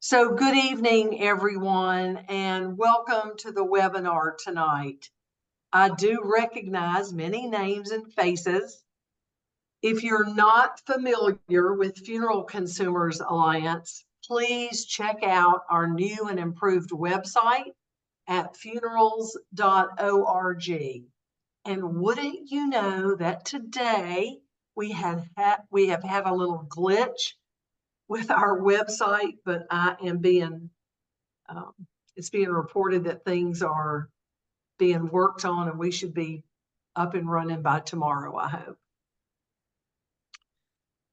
So good evening, everyone, and welcome to the webinar tonight. I do recognize many names and faces. If you're not familiar with Funeral Consumers Alliance, please check out our new and improved website at funerals.org. And wouldn't you know that today we have had a little glitch with our website, but it's being reported that things are being worked on and we should be up and running by tomorrow, I hope.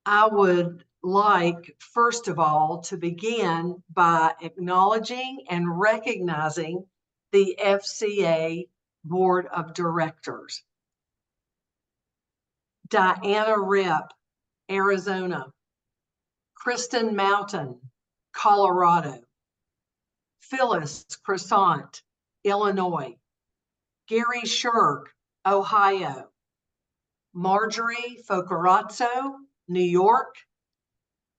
I would like, first of all, to begin by acknowledging and recognizing the FCA Board of Directors. Diana Rip, Arizona. Kristen Mountain, Colorado. Phyllis Croissant, Illinois. Gary Shirk, Ohio. Marjorie Focarazzo, New York.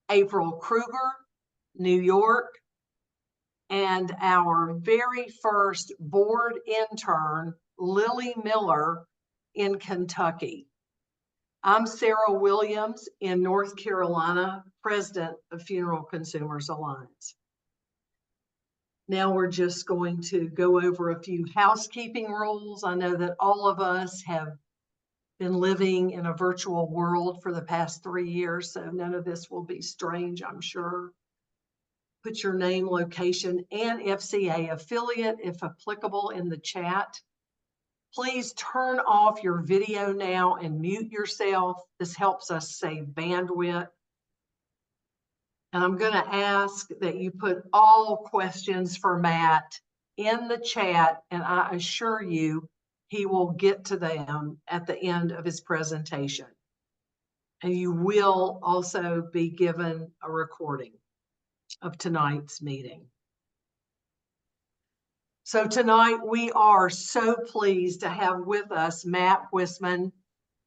April Kruger, New York. And our very first board intern, Lily Miller, in Kentucky. I'm Sarah Williams in North Carolina, president of Funeral Consumers Alliance. Now we're just going to go over a few housekeeping rules. I know that all of us have been living in a virtual world for the past 3 years, so none of this will be strange, I'm sure. Put your name, location, and FCA affiliate, if applicable, in the chat. Please turn off your video now and mute yourself. This helps us save bandwidth. And I'm going to ask that you put all questions for Matt in the chat, and I assure you he will get to them at the end of his presentation. And you will also be given a recording of tonight's meeting. So tonight we are so pleased to have with us Matt Wisman,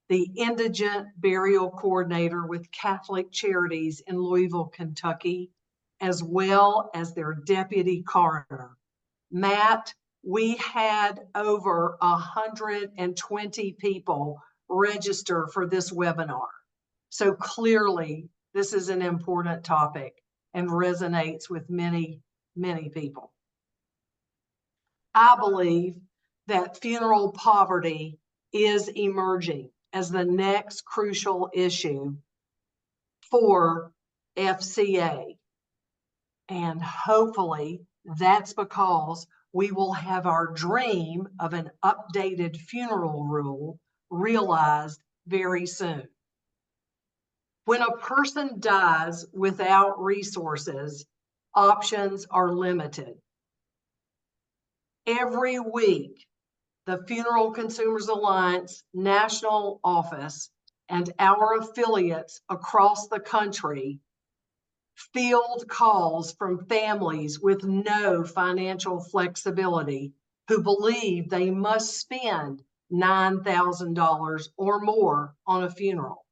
the Indigent Burial Coordinator with Catholic Charities in Louisville, Kentucky, as well as their Deputy Coroner. Matt, we had over 120 people register for this webinar. So clearly, this is an important topic and resonates with many, many people. I believe that funeral poverty is emerging as the next crucial issue for FCA. And hopefully that's because we will have our dream of an updated funeral rule realized very soon. When a person dies without resources, options are limited. Every week, the Funeral Consumers Alliance National Office and our affiliates across the country field calls from families with no financial flexibility who believe they must spend $9,000 or more on a funeral.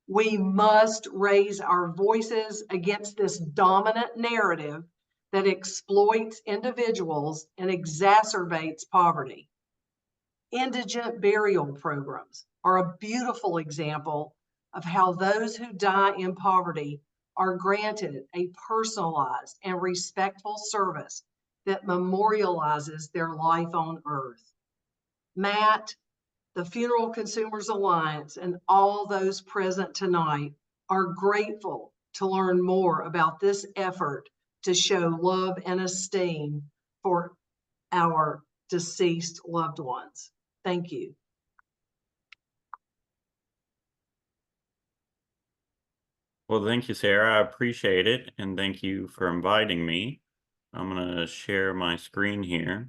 We must raise our voices against this dominant narrative that exploits individuals and exacerbates poverty. Indigent burial programs are a beautiful example of how those who die in poverty are granted a personalized and respectful service that memorializes their life on earth. Matt, the Funeral Consumers Alliance, and all those present tonight are grateful to learn more about this effort to show love and esteem for our deceased loved ones. Thank you. Well, thank you, Sarah. I appreciate it. And thank you for inviting me. I'm going to share my screen here.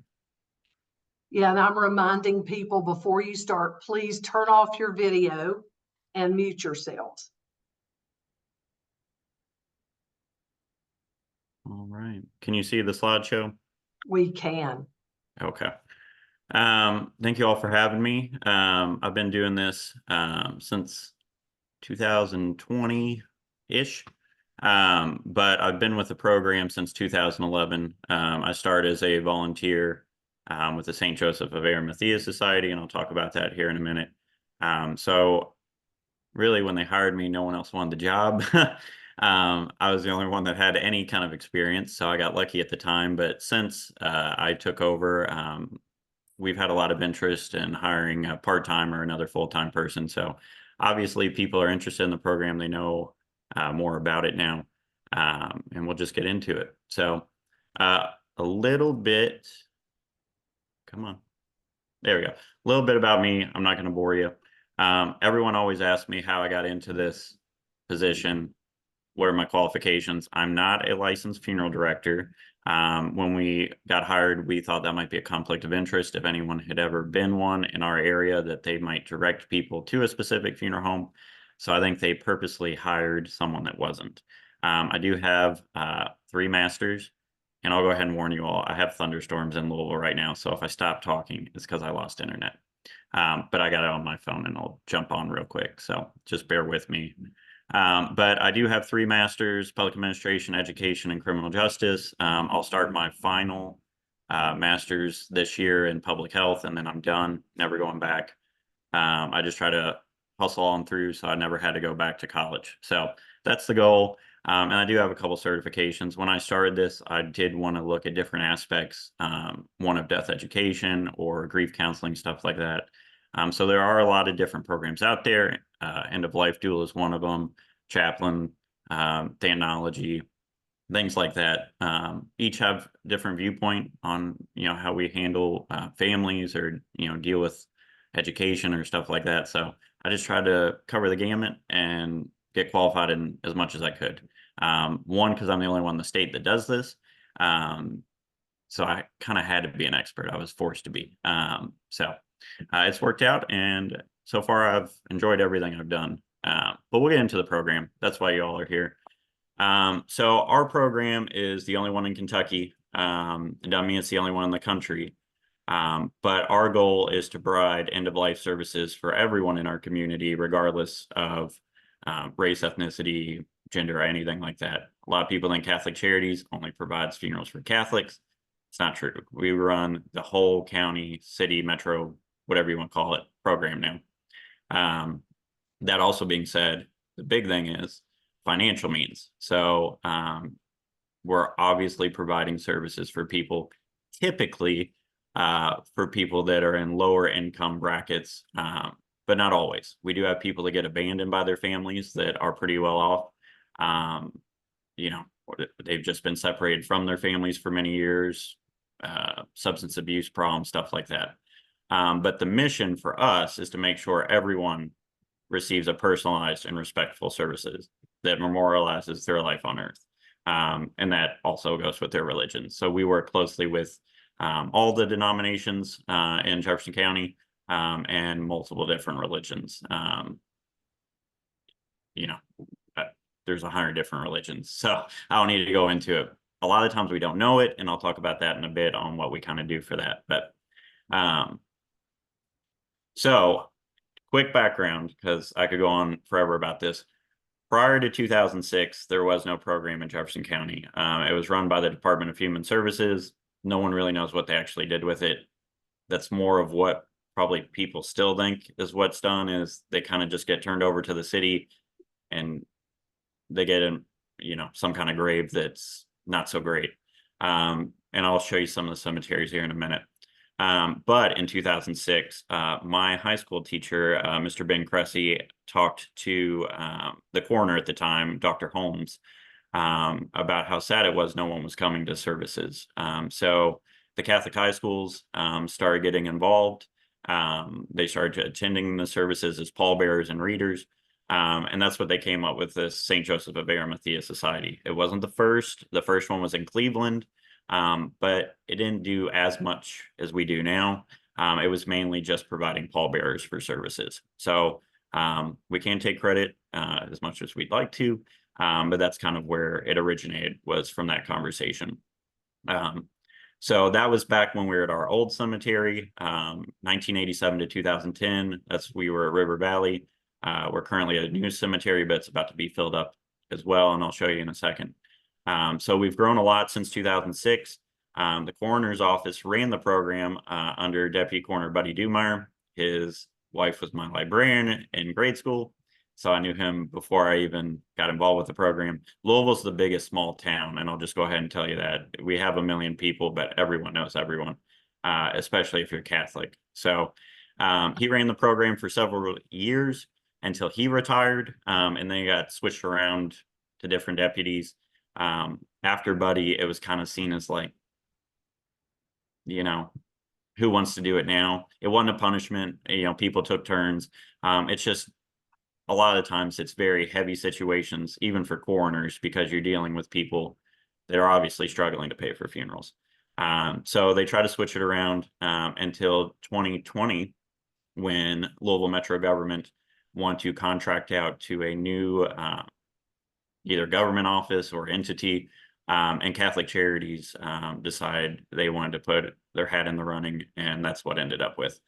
Yeah, and I'm reminding people before you start, please turn off your video and mute yourselves. All right. Can you see the slideshow? We can. Okay. Thank you all for having me. I've been doing this since 2020-ish. But I've been with the program since 2011. I started as a volunteer with the St. Joseph of Arimathea Society, and I'll talk about that here in a minute. So really, when they hired me, no one else wanted the job. I was the only one that had any kind of experience, so I got lucky at the time. But since I took over, we've had a lot of interest in hiring a part-time or another full-time person. So obviously people are interested in the program. They know more about it now, and we'll just get into it. So a little bit, come on. There we go. A little bit about me. I'm not going to bore you. Everyone always asks me how I got into this position. What are my qualifications? I'm not a licensed funeral director. When we got hired, we thought that might be a conflict of interest if anyone had ever been one in our area, that they might direct people to a specific funeral home. So I think they purposely hired someone that wasn't. I do have 3 masters, and I'll go ahead and warn you all, I have thunderstorms in Louisville right now. So if I stop talking, it's because I lost internet. But I got it on my phone and I'll jump on real quick. So just bear with me. But I do have 3 masters: public administration, education, and criminal justice. I'll start my final master's this year in public health, and then I'm done, never going back. I just try to hustle on through, so I never had to go back to college. So that's the goal. And I do have a couple certifications. When I started this, I did want to look at different aspects, one of death education or grief counseling, stuff like that. So there are a lot of different programs out there. End of life dual is one of them, chaplain, thanology, things like that. Each have different viewpoint on, how we handle families, or, deal with education or stuff like that. So I just tried to cover the gamut and get qualified in as much as I could. One, because I'm the only one in the state that does this. So I kind of had to be an expert. I was forced to be. So it's worked out, and so far I've enjoyed everything I've done. But we'll get into the program. That's why you all are here. So our program is the only one in Kentucky. It doesn't mean it's the only one in the country. But our goal is to provide end-of-life services for everyone in our community, regardless of race, ethnicity, gender, or anything like that. A lot of people think Catholic Charities only provides funerals for Catholics. It's not true. We run the whole county, city, metro, whatever you want to call it, program now. That also being said, the big thing is financial means. So we're obviously providing services for people, typically for people that are in lower income brackets, but not always. We do have people that get abandoned by their families that are pretty well off. They've just been separated from their families for many years, substance abuse problems, stuff like that. But the mission for us is to make sure everyone receives a personalized and respectful services that memorializes their life on earth. And that also goes with their religion. So we work closely with all the denominations in Jefferson County, and multiple different religions. There's 100 different religions, so I don't need to go into it. A lot of times we don't know it, and I'll talk about that in a bit on what we kind of do for that. But so quick background, because I could go on forever about this. Prior to 2006, there was no program in Jefferson County. It was run by the Department of Human Services. No one really knows what they actually did with it. That's more of what probably people still think is what's done, is they kind of just get turned over to the city, and they get in, some kind of grave that's not so great. And I'll show you some of the cemeteries here in a minute. But in 2006, my high school teacher, Mr. Ben Cressy, talked to the coroner at the time, Dr. Holmes, about how sad it was no one was coming to services. So the Catholic high schools started getting involved. They started attending the services as pallbearers and readers. And that's what they came up with, this St. Joseph of Arimathea Society. It wasn't the first. The first one was in Cleveland, but it didn't do as much as we do now. It was mainly just providing pallbearers for services. So we can't take credit as much as we'd like to, but that's kind of where it originated, was from that conversation. So that was back when we were at our old cemetery, 1987 to 2010. We were at River Valley. We're currently at a new cemetery, but it's about to be filled up as well, and I'll show you in a second. So we've grown a lot since 2006. The coroner's office ran the program under Deputy Coroner Buddy Dumeyer. His wife was my librarian in grade school, so I knew him before I even got involved with the program. Louisville's the biggest small town, and I'll just go ahead and tell you that. We have 1 million people, but everyone knows everyone, especially if you're Catholic. So he ran the program for several years until he retired, and then he got switched around to different deputies. After Buddy, it was kind of seen as like, you know, who wants to do it now? It wasn't a punishment. You know, people took turns. It's just a lot of times it's very heavy situations, even for coroners, because you're dealing with people that are obviously struggling to pay for funerals. So they try to switch it around until 2020, when Louisville Metro government want to contract out to a new either government office or entity, and Catholic Charities decide they wanted to put their hat in the running, and that's what ended up with.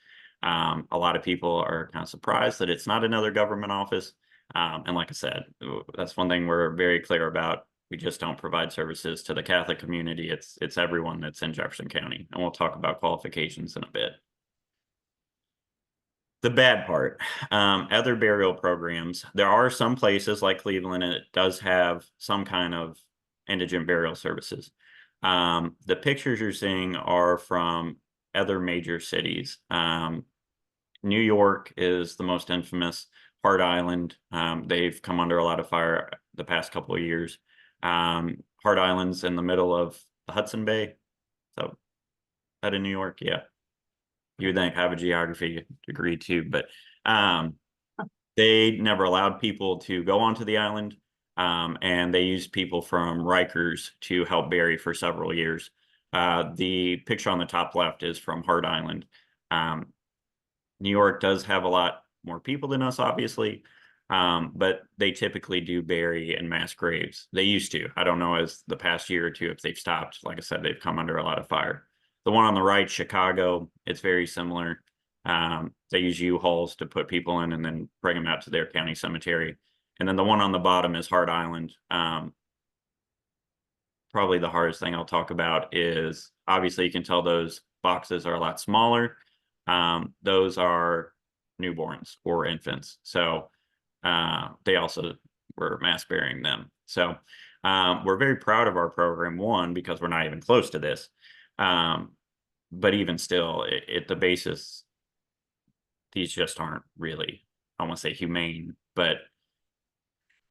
A lot of people are kind of surprised that it's not another government office. And like I said, that's one thing we're very clear about. We just don't provide services to the Catholic community. It's everyone that's in Jefferson County. And we'll talk about qualifications in a bit. The bad part, other burial programs. There are some places like Cleveland, and it does have some kind of indigent burial services. The pictures you're seeing are from other major cities. New York is the most infamous. Hart Island, they've come under a lot of fire the past couple of years. Hart Island's in the middle of the Hudson Bay. So, out in New York, yeah. You would think I have a geography degree too, but they never allowed people to go onto the island, and they used people from Rikers to help bury for several years. The picture on the top left is from Hart Island. New York does have a lot more people than us, obviously, but they typically do bury in mass graves. They used to. I don't know as the past year or two if they've stopped. Like I said, they've come under a lot of fire. The one on the right, Chicago, it's very similar. They use U-Hauls to put people in and then bring them out to their county cemetery. And then the one on the bottom is Hart Island. Probably the hardest thing I'll talk about is, obviously you can tell those boxes are a lot smaller. Those are newborns or infants. So they also were mass burying them. So we're very proud of our program, one, because we're not even close to this. But even still, at the basis, these just aren't really, I want to say humane, but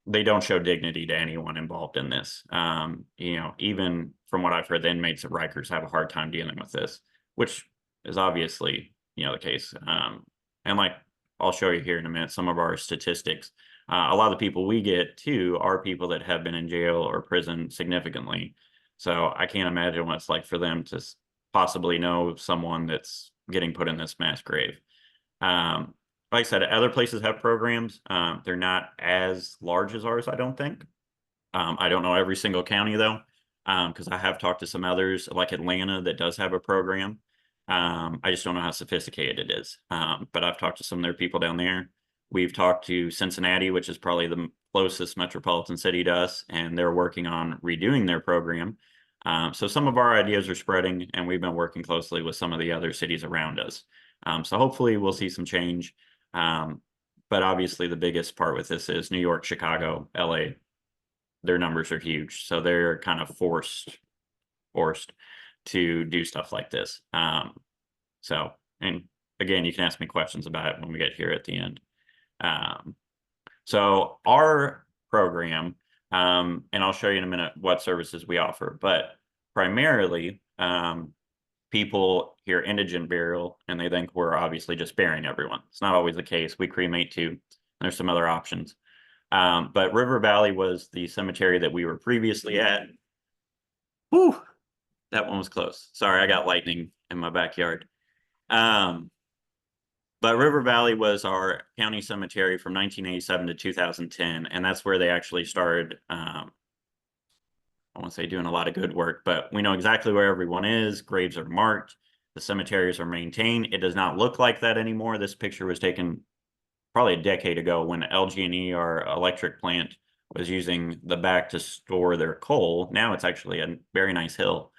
they don't show dignity to anyone involved in this. You know, even from what I've heard, the inmates at Rikers have a hard time dealing with this, which is obviously, you know, the case. And like I'll show you here in a minute, some of our statistics. A lot of the people we get too are people that have been in jail or prison significantly. So I can't imagine what it's like for them to possibly know someone that's getting put in this mass grave. Like I said, other places have programs. They're not as large as ours, I don't think. I don't know every single county though, because I have talked to some others like Atlanta that does have a program. I just don't know how sophisticated it is. But I've talked to some of their people down there. We've talked to Cincinnati, which is probably the closest metropolitan city to us, and they're working on redoing their program. So some of our ideas are spreading, and we've been working closely with some of the other cities around us. So hopefully we'll see some change. But obviously the biggest part with this is New York, Chicago, LA. Their numbers are huge. So they're kind of forced to do stuff like this. So, and again, you can ask me questions about it when we get here at the end. So our program, and I'll show you in a minute what services we offer, but primarily, people hear indigent burial and they think we're obviously just burying everyone. It's not always the case. We cremate too. There's some other options. But River Valley was the cemetery that we were previously at. Whew, that one was close. Sorry, I got lightning in my backyard. But River Valley was our county cemetery from 1987 to 2010, and that's where they actually started, I want to say doing a lot of good work, but we know exactly where everyone is. Graves are marked. The cemeteries are maintained. It does not look like that anymore. This picture was taken probably a decade ago when LG&E, our electric plant, was using the back to store their coal. Now it's actually a very nice hill.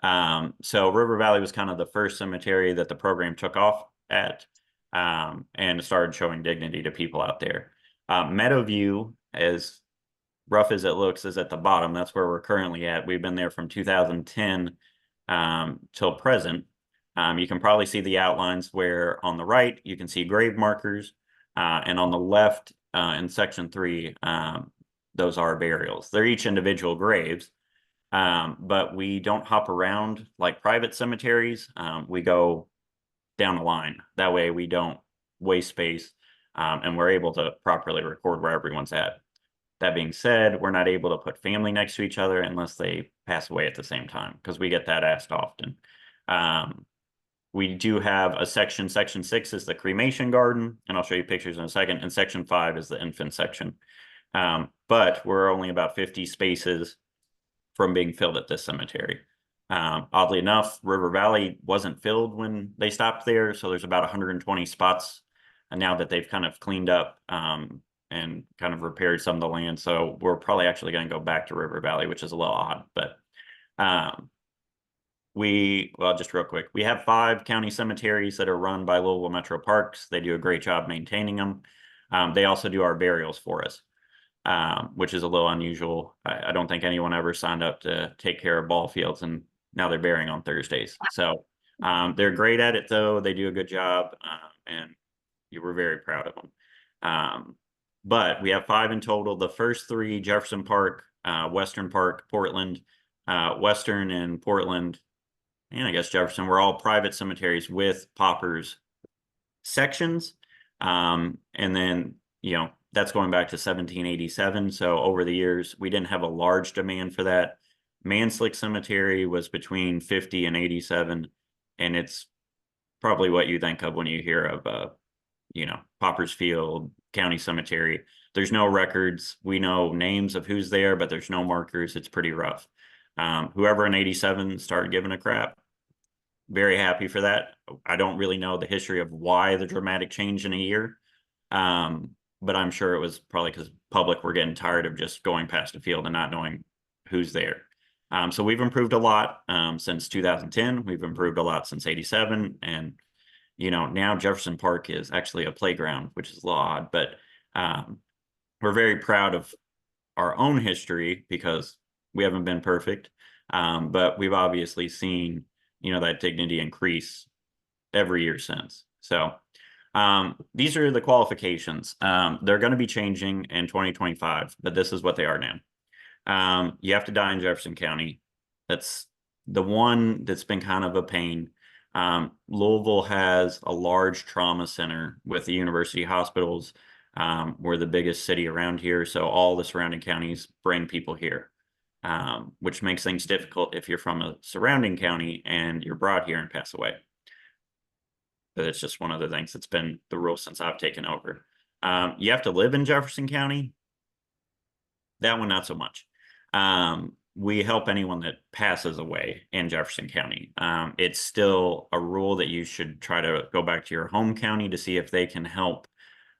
So River Valley was kind of the first cemetery that the program took off at, and started showing dignity to people out there. Meadowview, as rough as it looks, is at the bottom. That's where we're currently at. We've been there from 2010 till present. You can probably see the outlines where on the right, you can see grave markers, and on the left in section 3, those are burials. They're each individual graves, but we don't hop around like private cemeteries. We go down the line. That way we don't waste space, and we're able to properly record where everyone's at. That being said, we're not able to put family next to each other unless they pass away at the same time, because we get that asked often. We do have a section 6 is the cremation garden, and I'll show you pictures in a second, and section 5 is the infant section. But we're only about 50 spaces from being filled at this cemetery. Oddly enough, River Valley wasn't filled when they stopped there, so there's about 120 spots now that they've kind of cleaned up and kind of repaired some of the land. So we're probably actually going to go back to River Valley, which is a little odd, but well, just real quick, we have 5 county cemeteries that are run by Louisville Metro Parks. They do a great job maintaining them. They also do our burials for us, which is a little unusual. I don't think anyone ever signed up to take care of ball fields, and now they're burying on Thursdays. So they're great at it, though. They do a good job, and we're very proud of them. But we have 5 in total. The first 3, Jefferson Park, Western Park, Portland, Western and Portland, and I guess Jefferson, were all private cemeteries with paupers sections. And then, that's going back to 1787. So over the years, we didn't have a large demand for that. Manslick Cemetery was between 50 and 87. And it's probably what you think of when you hear of, Pauper's Field, County Cemetery. There's no records. We know names of who's there, but there's no markers. It's pretty rough. Whoever in 87 started giving a crap, very happy for that. I don't really know the history of why the dramatic change in a year, but I'm sure it was probably because public were getting tired of just going past a field and not knowing who's there. So we've improved a lot since 2010. We've improved a lot since 87. And, now Jefferson Park is actually a playground, which is a little odd, but we're very proud of our own history because we haven't been perfect. But we've obviously seen, that dignity increase every year since. So these are the qualifications. They're going to be changing in 2025, but this is what they are now. You have to die in Jefferson County. That's the one that's been kind of a pain. Louisville has a large trauma center with the university hospitals. We're the biggest city around here, so all the surrounding counties bring people here, which makes things difficult if you're from a surrounding county and you're brought here and pass away. But it's just one of the things that's been the rule since I've taken over. You have to live in Jefferson County. That one, not so much. We help anyone that passes away in Jefferson County. It's still a rule that you should try to go back to your home county to see if they can help,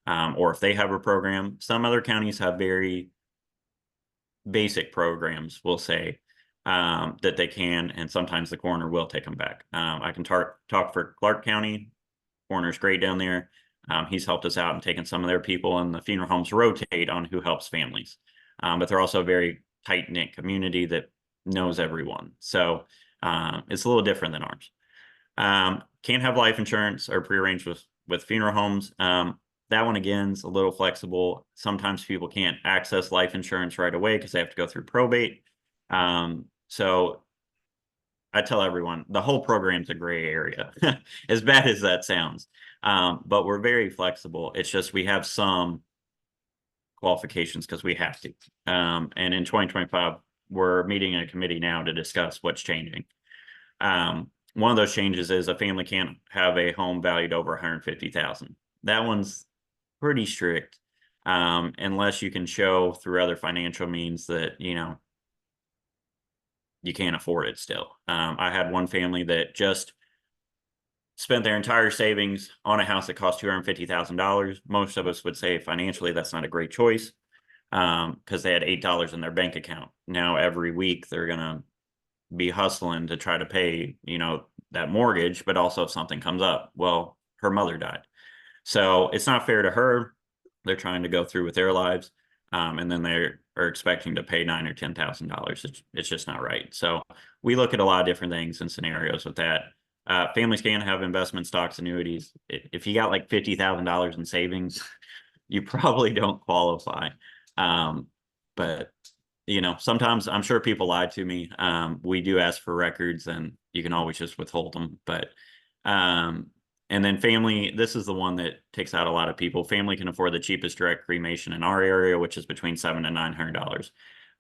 or if they have a program. Some other counties have very basic programs, we'll say, that they can, and sometimes the coroner will take them back. I can talk for Clark County. Coroner's great down there. He's helped us out and taken some of their people, and the funeral homes rotate on who helps families. But they're also a very tight-knit community that knows everyone. So it's a little different than ours. Can't have life insurance or prearranged with funeral homes. That one, again, is a little flexible. Sometimes people can't access life insurance right away because they have to go through probate. So I tell everyone, the whole program's a gray area, as bad as that sounds. But we're very flexible. It's just we have some qualifications because we have to. And in 2025, we're meeting a committee now to discuss what's changing. One of those changes is a family can't have a home valued over 150,000. That one's pretty strict, unless you can show through other financial means that, you can't afford it still. I had one family that just spent their entire savings on a house that cost $250,000. Most of us would say financially that's not a great choice. because they had $8 in their bank account. Now every week they're gonna be hustling to try to pay, that mortgage, but also if something comes up, well, her mother died. So it's not fair to her. They're trying to go through with their lives. And then they are expecting to pay $9,000 or $10,000. It's just not right. So we look at a lot of different things and scenarios with that. Families can have investment stocks, annuities. If you got like $50,000 in savings, you probably don't qualify. But sometimes I'm sure people lie to me. We do ask for records, and you can always just withhold them. But and then family, this is the one that takes out a lot of people. Family can afford the cheapest direct cremation in our area, which is between $700 and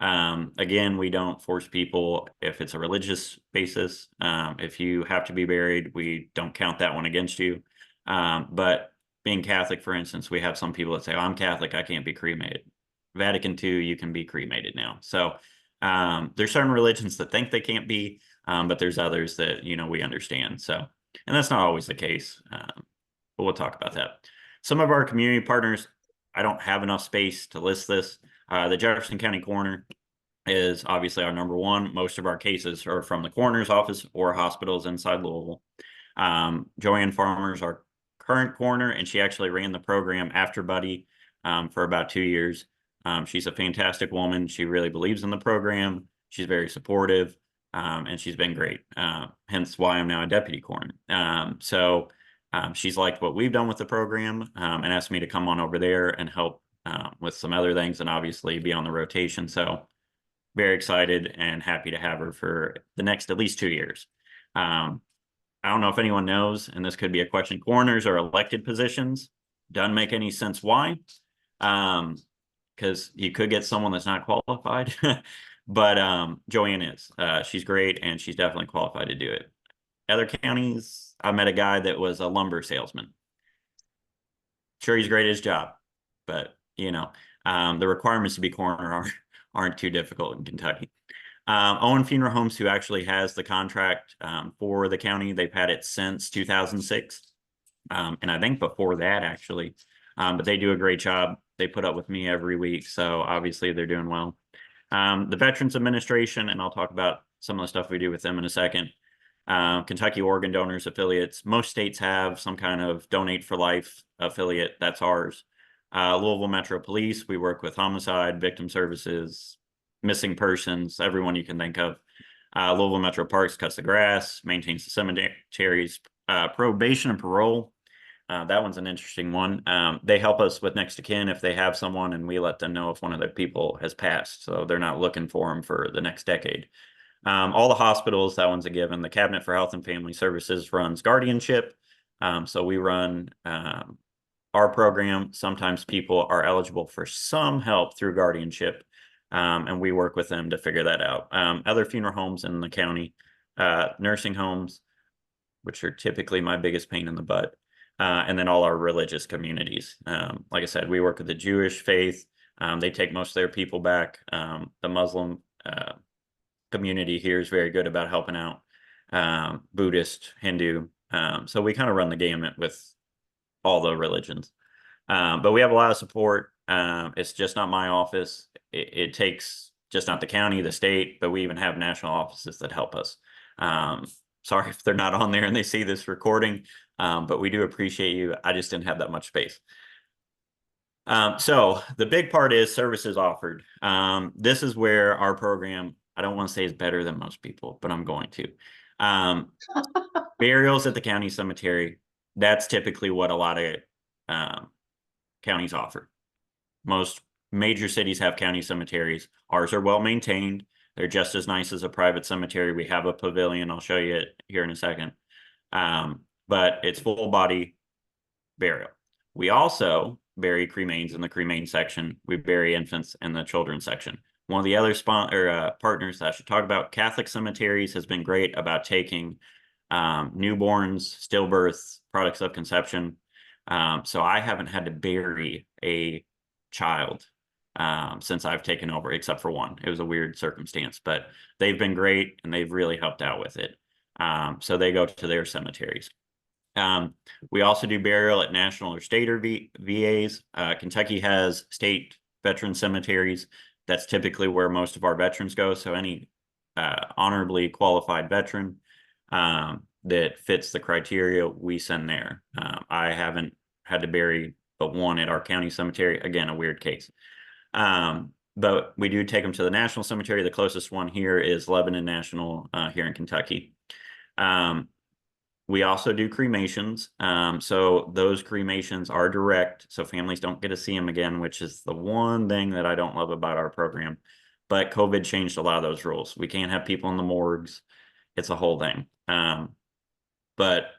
$900. Again, we don't force people if it's a religious basis. If you have to be buried, we don't count that one against you. But being Catholic, for instance, we have some people that say, "Oh, I'm Catholic, I can't be cremated." Vatican II, you can be cremated now. So there's certain religions that think they can't be, but there's others that, we understand. So, and that's not always the case, but we'll talk about that. Some of our community partners, I don't have enough space to list this. The Jefferson County Coroner is obviously our number one. Most of our cases are from the coroner's office or hospitals inside Louisville. Joanne Farmer's our current coroner, and she actually ran the program after Buddy for about 2 years. She's a fantastic woman. She really believes in the program. She's very supportive, and she's been great. Hence why I'm now a deputy coroner. So she's liked what we've done with the program, and asked me to come on over there and help with some other things, and obviously be on the rotation. So very excited and happy to have her for the next at least 2 years. I don't know if anyone knows, and this could be a question, coroners are elected positions. Doesn't make any sense why. Because you could get someone that's not qualified. But Joanne is. She's great, and she's definitely qualified to do it. Other counties, I met a guy that was a lumber salesman. Sure, he's great at his job, but the requirements to be coroner aren't too difficult in Kentucky. Owen Funeral Homes, who actually has the contract for the county, they've had it since 2006. And I think before that, actually. But they do a great job. They put up with me every week, so obviously they're doing well. The Veterans Administration, and I'll talk about some of the stuff we do with them in a second. Kentucky Organ Donors Affiliates. Most states have some kind of Donate for Life affiliate. That's ours. Louisville Metro Police, we work with homicide, victim services, missing persons, everyone you can think of. Louisville Metro Parks cuts the grass, maintains the cemeteries. Probation and parole. That one's an interesting one. They help us with next of kin if they have someone, and we let them know if one of their people has passed, so they're not looking for them for the next decade. All the hospitals, that one's a given. The Cabinet for Health and Family Services runs guardianship. So we run our program. Sometimes people are eligible for some help through guardianship, and we work with them to figure that out. Other funeral homes in the county, nursing homes, which are typically my biggest pain in the butt. And then all our religious communities. Like I said, we work with the Jewish faith. They take most of their people back. The Muslim community here is very good about helping out. Buddhist, Hindu. So we kind of run the gamut with all the religions. But we have a lot of support. It's just not my office. It takes just not the county, the state, but we even have national offices that help us. Sorry if they're not on there and they see this recording, but we do appreciate you. I just didn't have that much space. So the big part is services offered. This is where our program, I don't want to say is better than most people, but I'm going to. Burials at the county cemetery, that's typically what a lot of counties offer. Most major cities have county cemeteries. Ours are well maintained. They're just as nice as a private cemetery. We have a pavilion. I'll show you it here in a second. But it's full body burial. We also bury cremains in the cremain section. We bury infants in the children's section. One of the other partners that I should talk about, Catholic Cemeteries, has been great about taking newborns, stillbirths, products of conception. So I haven't had to bury a child since I've taken over, except for one. It was a weird circumstance, but they've been great and they've really helped out with it. So they go to their cemeteries. We also do burial at national or state or VAs. Kentucky has state veteran cemeteries. That's typically where most of our veterans go. So any honorably qualified veteran that fits the criteria, we send there. I haven't had to bury but one at our county cemetery. Again, a weird case. But we do take them to the national cemetery. The closest one here is Lebanon National here in Kentucky. We also do cremations. So those cremations are direct, so families don't get to see them again, which is the one thing that I don't love about our program. But COVID changed a lot of those rules. We can't have people in the morgues. It's a whole thing. But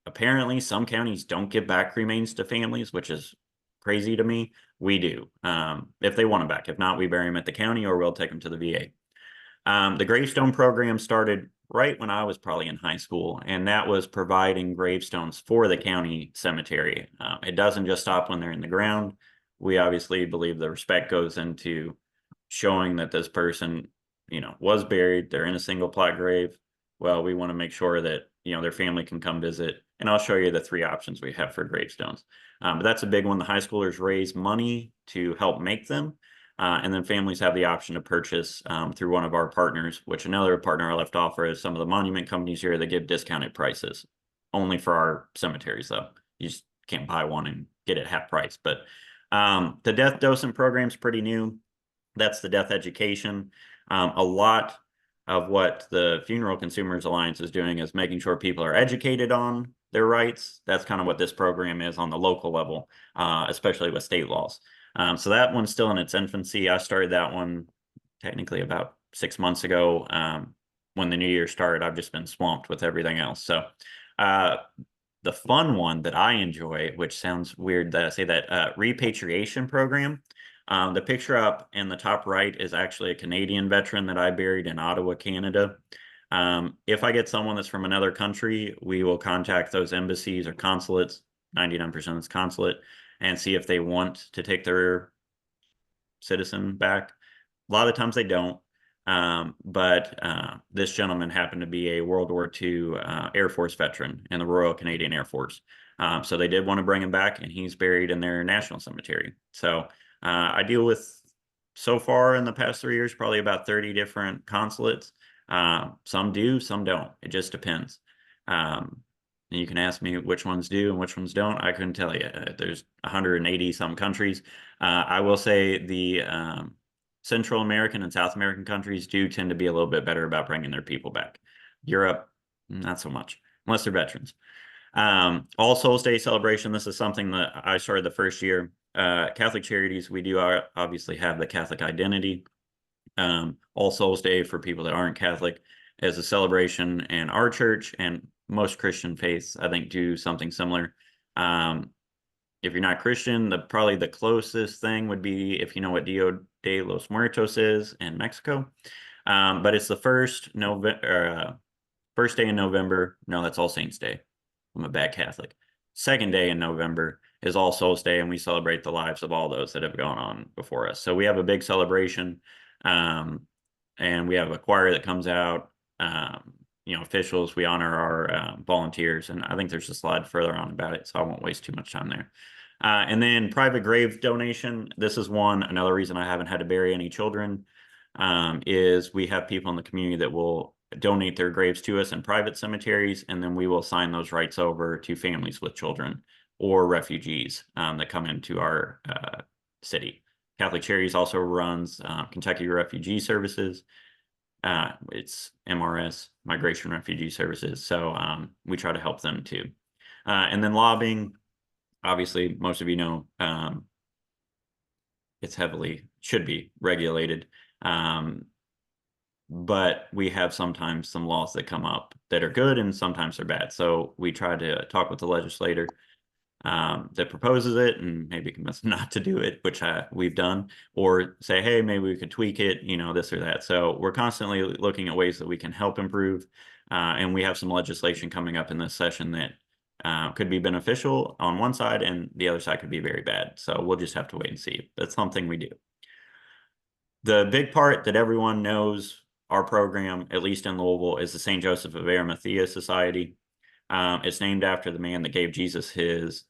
apparently some counties don't give back cremains to families, which is crazy to me. We do, if they want them back. If not, we bury them at the county or we'll take them to the VA. The gravestone program started right when I was probably in high school, and that was providing gravestones for the county cemetery. It doesn't just stop when they're in the ground. We obviously believe the respect goes into showing that this person, was buried. They're in a single plot grave. Well, we want to make sure that, their family can come visit. And I'll show you the 3 options we have for gravestones. But that's a big one. The high schoolers raise money to help make them. And then families have the option to purchase through one of our partners, which another partner I left off is some of the monument companies here that give discounted prices. Only for our cemeteries, though. You just can't buy one and get it half price. But the death docent program is pretty new. That's the death education. A lot of what the Funeral Consumers Alliance is doing is making sure people are educated on their rights. That's kind of what this program is on the local level, especially with state laws. So that one's still in its infancy. I started that one technically about 6 months ago. When the new year started, I've just been swamped with everything else. So the fun one that I enjoy, which sounds weird that I say that, repatriation program. The picture up in the top right is actually a Canadian veteran that I buried in Ottawa, Canada. If I get someone that's from another country, we will contact those embassies or consulates, 99% is consulate, and see if they want to take their citizen back. A lot of the times they don't. But this gentleman happened to be a World War II Air Force veteran in the Royal Canadian Air Force. So they did want to bring him back, and he's buried in their national cemetery. So I deal with, so far in the past 3 years, probably about 30 different consulates. Some do, some don't. It just depends. You can ask me which ones do and which ones don't. I couldn't tell you. There's 180 some countries. I will say the Central American and South American countries do tend to be a little bit better about bringing their people back. Europe, not so much, unless they're veterans. All Souls Day celebration. This is something that I started the first year. Catholic Charities, we do obviously have the Catholic identity. All Souls Day, for people that aren't Catholic, is a celebration in our church, and most Christian faiths, I think, do something similar. If you're not Christian, probably the closest thing would be if you know what Dia de los Muertos is in Mexico. But it's the first day in November. No, that's All Saints Day. I'm a bad Catholic. Second day in November is All Souls Day, and we celebrate the lives of all those that have gone on before us. So we have a big celebration, and we have a choir that comes out, officials. We honor our volunteers, and I think there's a slide further on about it, so I won't waste too much time there. And then private grave donation. This is another reason I haven't had to bury any children, is we have people in the community that will donate their graves to us in private cemeteries, and then we will sign those rights over to families with children or refugees that come into our city. Catholic Charities also runs Kentucky Refugee Services. It's MRS, Migration Refugee Services. So we try to help them too. And then lobbying, obviously, most of you know, it's should be regulated. But we have sometimes some laws that come up that are good and sometimes they're bad. So we try to talk with the legislator that proposes it and maybe convince them not to do it, which we've done, or say, hey, maybe we could tweak it, this or that. So we're constantly looking at ways that we can help improve. And we have some legislation coming up in this session that could be beneficial on one side, and the other side could be very bad. So we'll just have to wait and see. That's something we do. The big part that everyone knows our program, at least in Louisville, is the St. Joseph of Arimathea Society. It's named after the man that gave Jesus his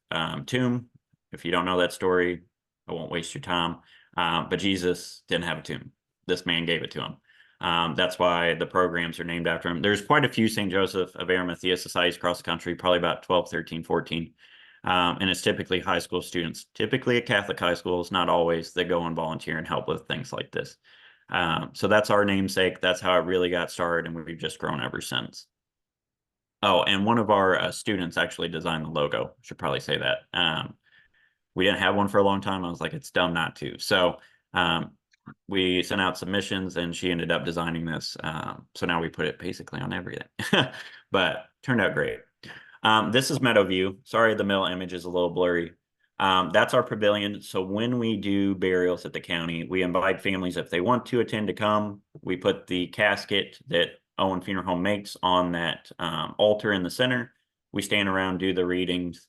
tomb. If you don't know that story, I won't waste your time. But Jesus didn't have a tomb. This man gave it to him. That's why the programs are named after him. There's quite a few St. Joseph of Arimathea societies across the country, probably about 12, 13, 14. And it's typically high school students, typically at Catholic high schools, not always, that go and volunteer and help with things like this. So that's our namesake. That's how it really got started, and we've just grown ever since. Oh, and one of our students actually designed the logo. Should probably say that. We didn't have one for a long time. I was like, it's dumb not to. So we sent out submissions, and she ended up designing this. So now we put it basically on everything, but turned out great. This is Meadowview. Sorry, the middle image is a little blurry. That's our pavilion. So when we do burials at the county, we invite families, if they want to attend, to come. We put the casket that Owen Funeral Home makes on that altar in the center. We stand around, do the readings,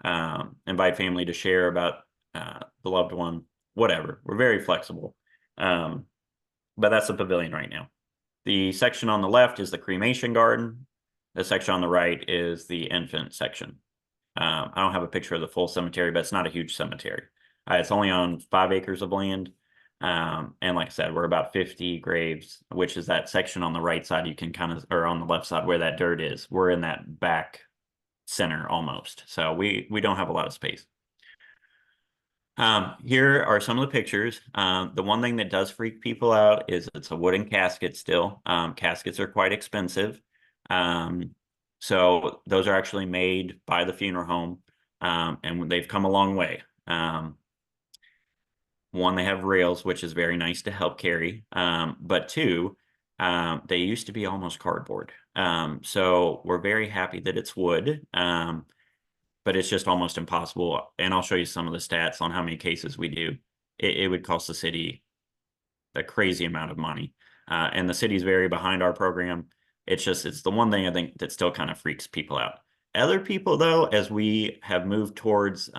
invite family to share about the loved one, whatever. We're very flexible. But that's the pavilion right now. The section on the left is the cremation garden. The section on the right is the infant section. I don't have a picture of the full cemetery, but it's not a huge cemetery. It's only on 5 acres of land. And like I said, we're about 50 graves, which is that section on the right side. You can kind of, or on the left side where that dirt is. We're in that back center almost. So we don't have a lot of space. Here are some of the pictures. The one thing that does freak people out is it's a wooden casket still. Caskets are quite expensive. So those are actually made by the funeral home, and they've come a long way. One, they have rails, which is very nice to help carry. But two, they used to be almost cardboard. So we're very happy that it's wood, but it's just almost impossible. And I'll show you some of the stats on how many cases we do. It would cost the city a crazy amount of money. And the city's very behind our program. It's the one thing I think that still kind of freaks people out. Other people, though, as we have moved towards,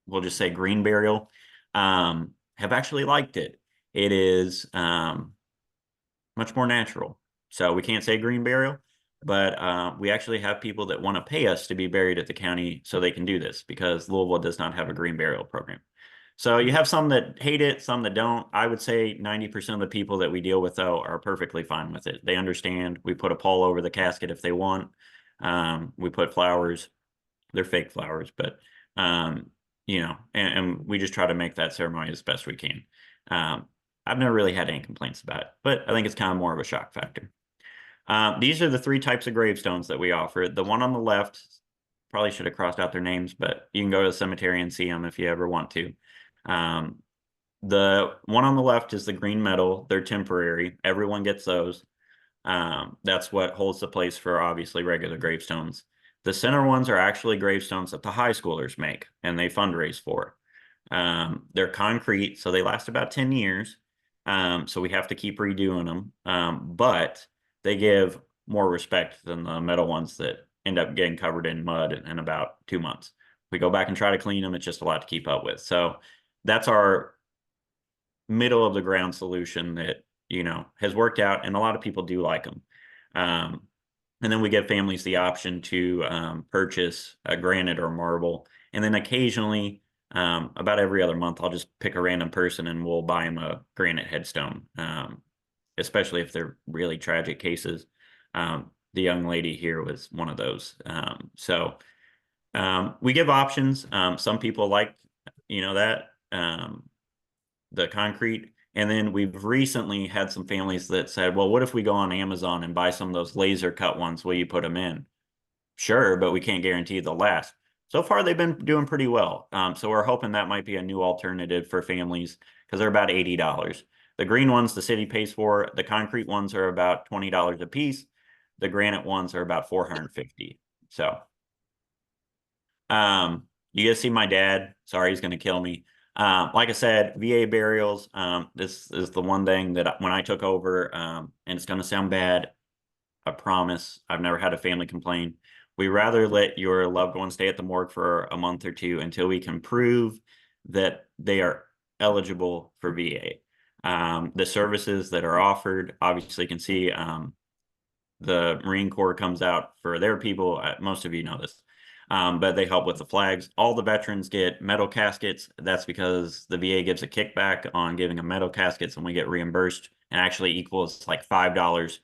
we'll just say green burial, have actually liked it. It is much more natural. So we can't say green burial, but we actually have people that want to pay us to be buried at the county so they can do this, because Louisville does not have a green burial program. So you have some that hate it, some that don't. I would say 90% of the people that we deal with, though, are perfectly fine with it. They understand. We put a pall over the casket if they want. We put flowers. They're fake flowers, but, and we just try to make that ceremony as best we can. I've never really had any complaints about it, but I think it's kind of more of a shock factor. These are the 3 types of gravestones that we offer. The one on the left, probably should have crossed out their names, but you can go to the cemetery and see them if you ever want to. The one on the left is the green metal. They're temporary. Everyone gets those. That's what holds the place for obviously regular gravestones. The center ones are actually gravestones that the high schoolers make and they fundraise for. They're concrete, so they last about 10 years. So we have to keep redoing them. But they give more respect than the metal ones that end up getting covered in mud in about 2 months. We go back and try to clean them. It's just a lot to keep up with. So that's our middle of the ground solution that, has worked out, and a lot of people do like them. And then we give families the option to purchase a granite or marble. And then occasionally, about every other month, I'll just pick a random person and we'll buy them a granite headstone, especially if they're really tragic cases. The young lady here was one of those. So we give options. Some people like, the concrete. And then we've recently had some families that said, well, what if we go on Amazon and buy some of those laser cut ones? Will you put them in? Sure, but we can't guarantee they'll last. So far, they've been doing pretty well. So we're hoping that might be a new alternative for families, because they're about $80. The green ones the city pays for. The concrete ones are about $20 a piece. The granite ones are about $450. So you guys see my dad. Sorry, he's going to kill me. Like I said, VA burials, this is the one thing that when I took over, and it's going to sound bad, I promise, I've never had a family complain. We rather let your loved one stay at the morgue for a month or two until we can prove that they are eligible for VA. The services that are offered, obviously you can see the Marine Corps comes out for their people. Most of you know this. but they help with the flags. All the veterans get metal caskets. That's because the VA gives a kickback on giving them metal caskets, and we get reimbursed, and actually equals like $5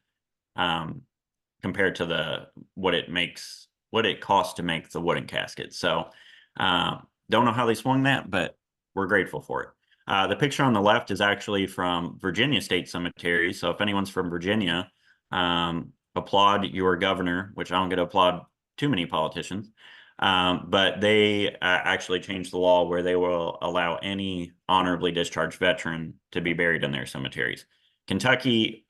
compared to what it costs to make the wooden casket. So don't know how they swung that, but we're grateful for it. The picture on the left is actually from Virginia State Cemetery. So if anyone's from Virginia, applaud your governor, which I don't get to applaud too many politicians. But they actually changed the law where they will allow any honorably discharged veteran to be buried in their cemeteries. Kentucky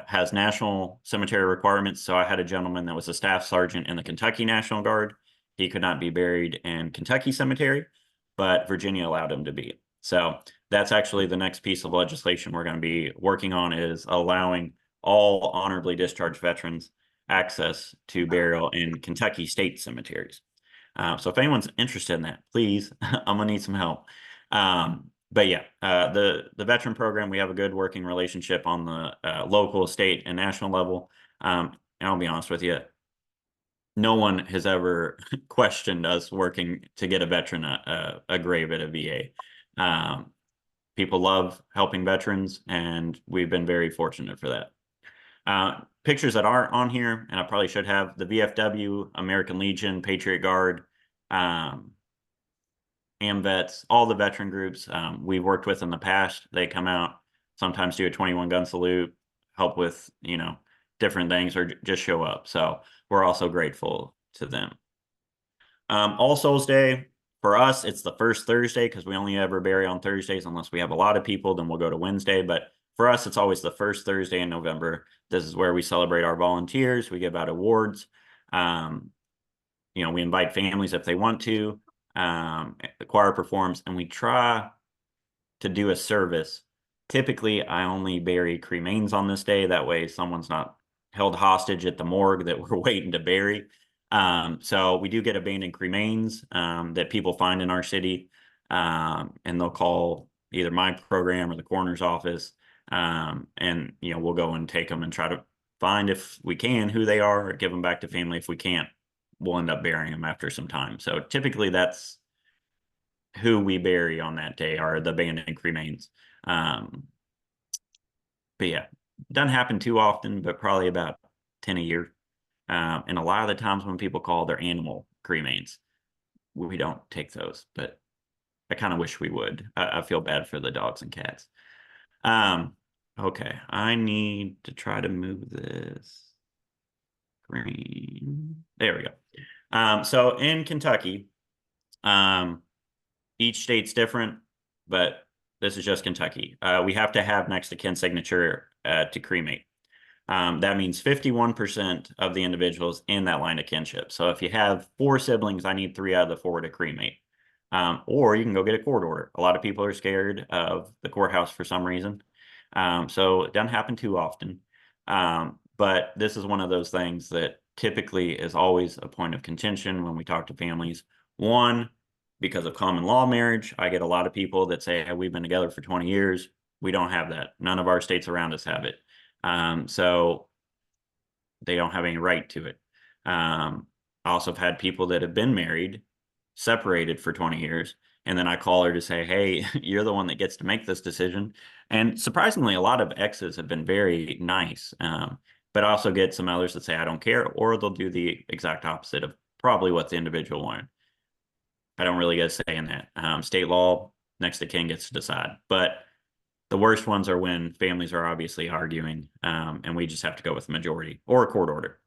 has national cemetery requirements. So I had a gentleman that was a staff sergeant in the Kentucky National Guard. He could not be buried in Kentucky Cemetery, but Virginia allowed him to be. So that's actually the next piece of legislation we're going to be working on, is allowing all honorably discharged veterans access to burial in Kentucky state cemeteries. So if anyone's interested in that, please, I'm gonna need some help. But yeah, the veteran program, we have a good working relationship on the local, state, and national level. And I'll be honest with you, no one has ever questioned us working to get a veteran a grave at a VA. People love helping veterans, and we've been very fortunate for that. Pictures that aren't on here, and I probably should have, the VFW, American Legion, Patriot Guard, AMVETS, all the veteran groups we've worked with in the past. They come out, sometimes do a 21 gun salute, help with, different things, or just show up. So we're also grateful to them. All Souls Day, for us, it's the first Thursday because we only ever bury on Thursdays unless we have a lot of people, then we'll go to Wednesday. But for us, it's always the first Thursday in November. This is where we celebrate our volunteers. We give out awards. We invite families if they want to. The choir performs, and we try to do a service. Typically, I only bury cremains on this day. That way someone's not held hostage at the morgue that we're waiting to bury. So we do get abandoned cremains that people find in our city, and they'll call either my program or the coroner's office, and we'll go and take them and try to find, if we can, who they are, or give them back to family. If we can't, we'll end up burying them after some time. So typically that's who we bury on that day, are the abandoned cremains. But yeah, doesn't happen too often, but probably about 10 a year. And a lot of the times when people call, their animal cremains, we don't take those, but I kind of wish we would. I feel bad for the dogs and cats. Okay, I need to try to move this green. There we go. So in Kentucky, each state's different, but this is just Kentucky. We have to have next of kin signature to cremate. That means 51% of the individuals in that line of kinship. So if you have 4 siblings, I need 3 out of the 4 to cremate. Or you can go get a court order. A lot of people are scared of the courthouse for some reason. So it doesn't happen too often. But this is one of those things that typically is always a point of contention when we talk to families. One, because of common law marriage, I get a lot of people that say, hey, we've been together for 20 years. We don't have that. None of our states around us have it. So they don't have any right to it. I also have had people that have been married, separated for 20 years, and then I call her to say, hey, you're the one that gets to make this decision. And surprisingly, a lot of exes have been very nice, but I also get some others that say, I don't care, or they'll do the exact opposite of probably what the individual wanted. I don't really get a say in that. State law, next of kin gets to decide. But the worst ones are when families are obviously arguing, and we just have to go with the majority or a court order.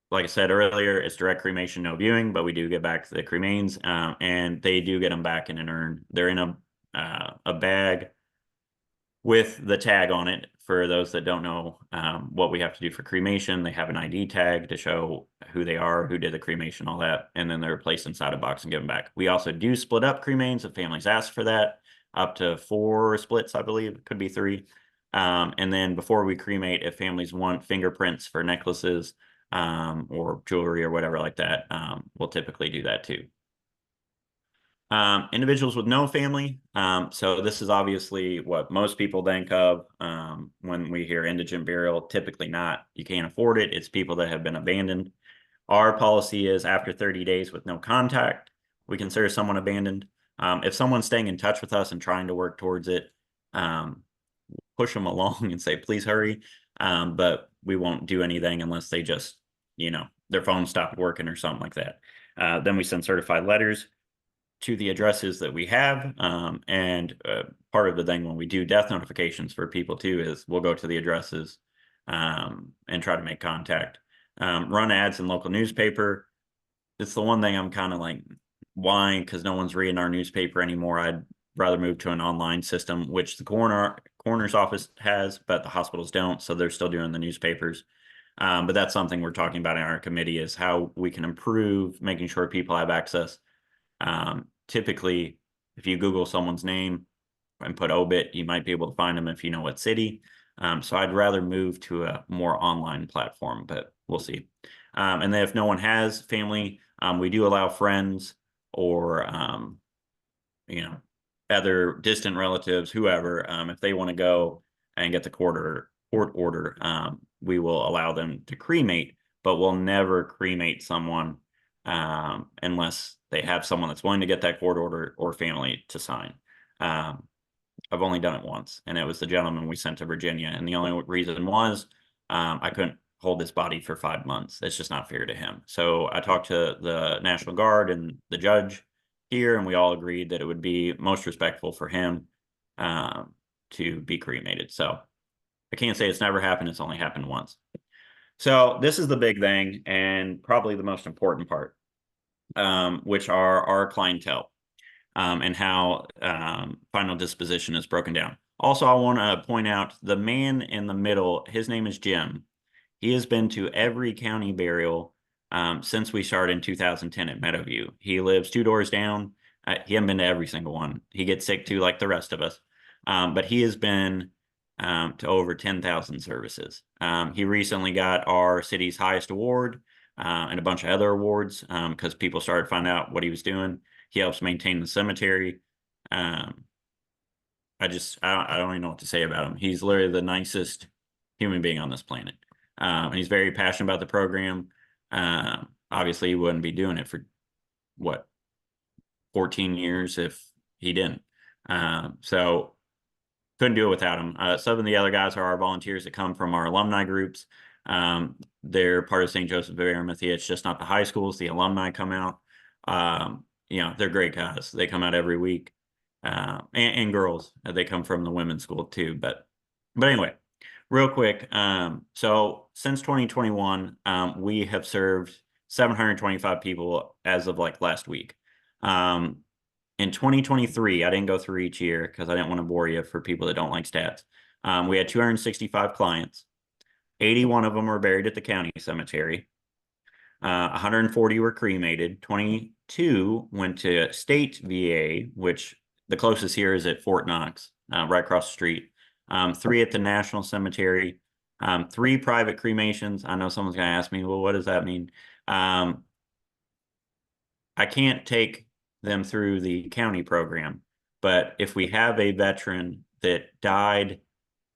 Like I said earlier, it's direct cremation, no viewing, but we do get back the cremains, and they do get them back in an urn. They're in a bag with the tag on it. For those that don't know what we have to do for cremation, they have an ID tag to show who they are, who did the cremation, all that, and then they're placed inside a box and given back. We also do split up cremains if families ask for that, up to 4 splits, I believe. It could be 3. And then before we cremate, if families want fingerprints for necklaces or jewelry or whatever like that, we'll typically do that too. Individuals with no family. So this is obviously what most people think of when we hear indigent burial. Typically not. You can't afford it. It's people that have been abandoned. Our policy is after 30 days with no contact, we consider someone abandoned. If someone's staying in touch with us and trying to work towards it, push them along and say, please hurry. But we won't do anything unless they just, their phone stopped working or something like that. Then we send certified letters to the addresses that we have. And part of the thing when we do death notifications for people too is we'll go to the addresses and try to make contact. Run ads in local newspaper. It's the one thing I'm kind of like, why? Because no one's reading our newspaper anymore. I'd rather move to an online system, which the coroner's office has, but the hospitals don't. So they're still doing the newspapers. But that's something we're talking about in our committee is how we can improve making sure people have access. Typically, if you Google someone's name and put obit, you might be able to find them if you know what city. So I'd rather move to a more online platform, but we'll see. And then if no one has family, we do allow friends or, other distant relatives, whoever, if they want to go and get the court order, we will allow them to cremate, but we'll never cremate someone unless they have someone that's willing to get that court order or family to sign. I've only done it once, and it was the gentleman we sent to Virginia. And the only reason was I couldn't hold his body for 5 months. It's just not fair to him. So I talked to the National Guard and the judge here, and we all agreed that it would be most respectful for him to be cremated. So I can't say it's never happened. It's only happened once. So this is the big thing and probably the most important part, which are our clientele. And how final disposition is broken down. Also, I want to point out the man in the middle, his name is Jim. He has been to every county burial since we started in 2010 at Meadowview. He lives 2 doors down. He hasn't been to every single one. He gets sick too, like the rest of us. But he has been to over 10,000 services. He recently got our city's highest award and a bunch of other awards because people started finding out what he was doing. He helps maintain the cemetery. I don't even know what to say about him. He's literally the nicest human being on this planet. And he's very passionate about the program. Obviously, he wouldn't be doing it for 14 years if he didn't. So couldn't do it without him. Some of the other guys are our volunteers that come from our alumni groups. They're part of St. Joseph of Arimathea. It's just not the high schools. The alumni come out. They're great guys. They come out every week. And girls. They come from the women's school too. But anyway, real quick. So since 2021, we have served 725 people as of like last week. In 2023, I didn't go through each year because I didn't want to bore you for people that don't like stats. We had 265 clients. 81 of them were buried at the county cemetery. 140 were cremated. 22 went to state VA, which the closest here is at Fort Knox, right across the street. 3 at the National Cemetery. 3 private cremations. I know someone's going to ask me, well, what does that mean? I can't take them through the county program, but if we have a veteran that died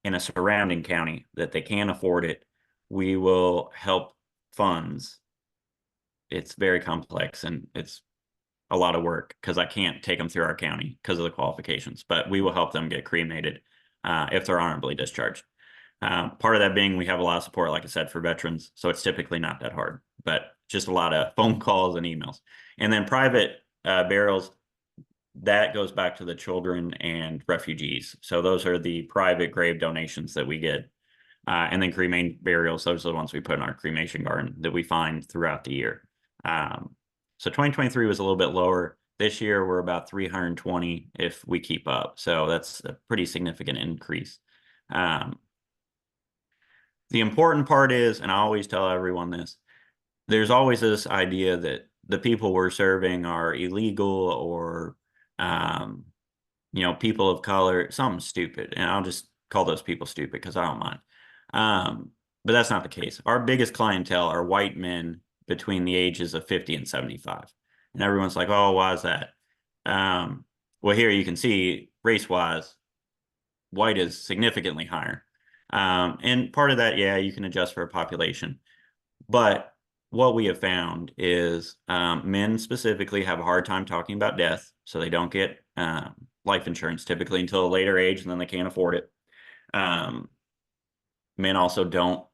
in a surrounding county that they can't afford it, we will help funds. It's very complex and it's a lot of work because I can't take them through our county because of the qualifications, but we will help them get cremated if they're honorably discharged. Part of that being we have a lot of support, like I said, for veterans, so it's typically not that hard, but just a lot of phone calls and emails. And then private burials, that goes back to the children and refugees. So those are the private grave donations that we get. And then cremate burials, those are the ones we put in our cremation garden that we find throughout the year. So 2023 was a little bit lower. This year, we're about 320 if we keep up. So that's a pretty significant increase. The important part is, and I always tell everyone this, there's always this idea that the people we're serving are illegal or, people of color, something stupid. And I'll just call those people stupid because I don't mind. But that's not the case. Our biggest clientele are white men between the ages of 50 and 75. And everyone's like, oh, why is that? Well, here you can see race-wise, white is significantly higher. And part of that, yeah, you can adjust for a population. But what we have found is men specifically have a hard time talking about death, so they don't get life insurance typically until a later age, and then they can't afford it. Men also don't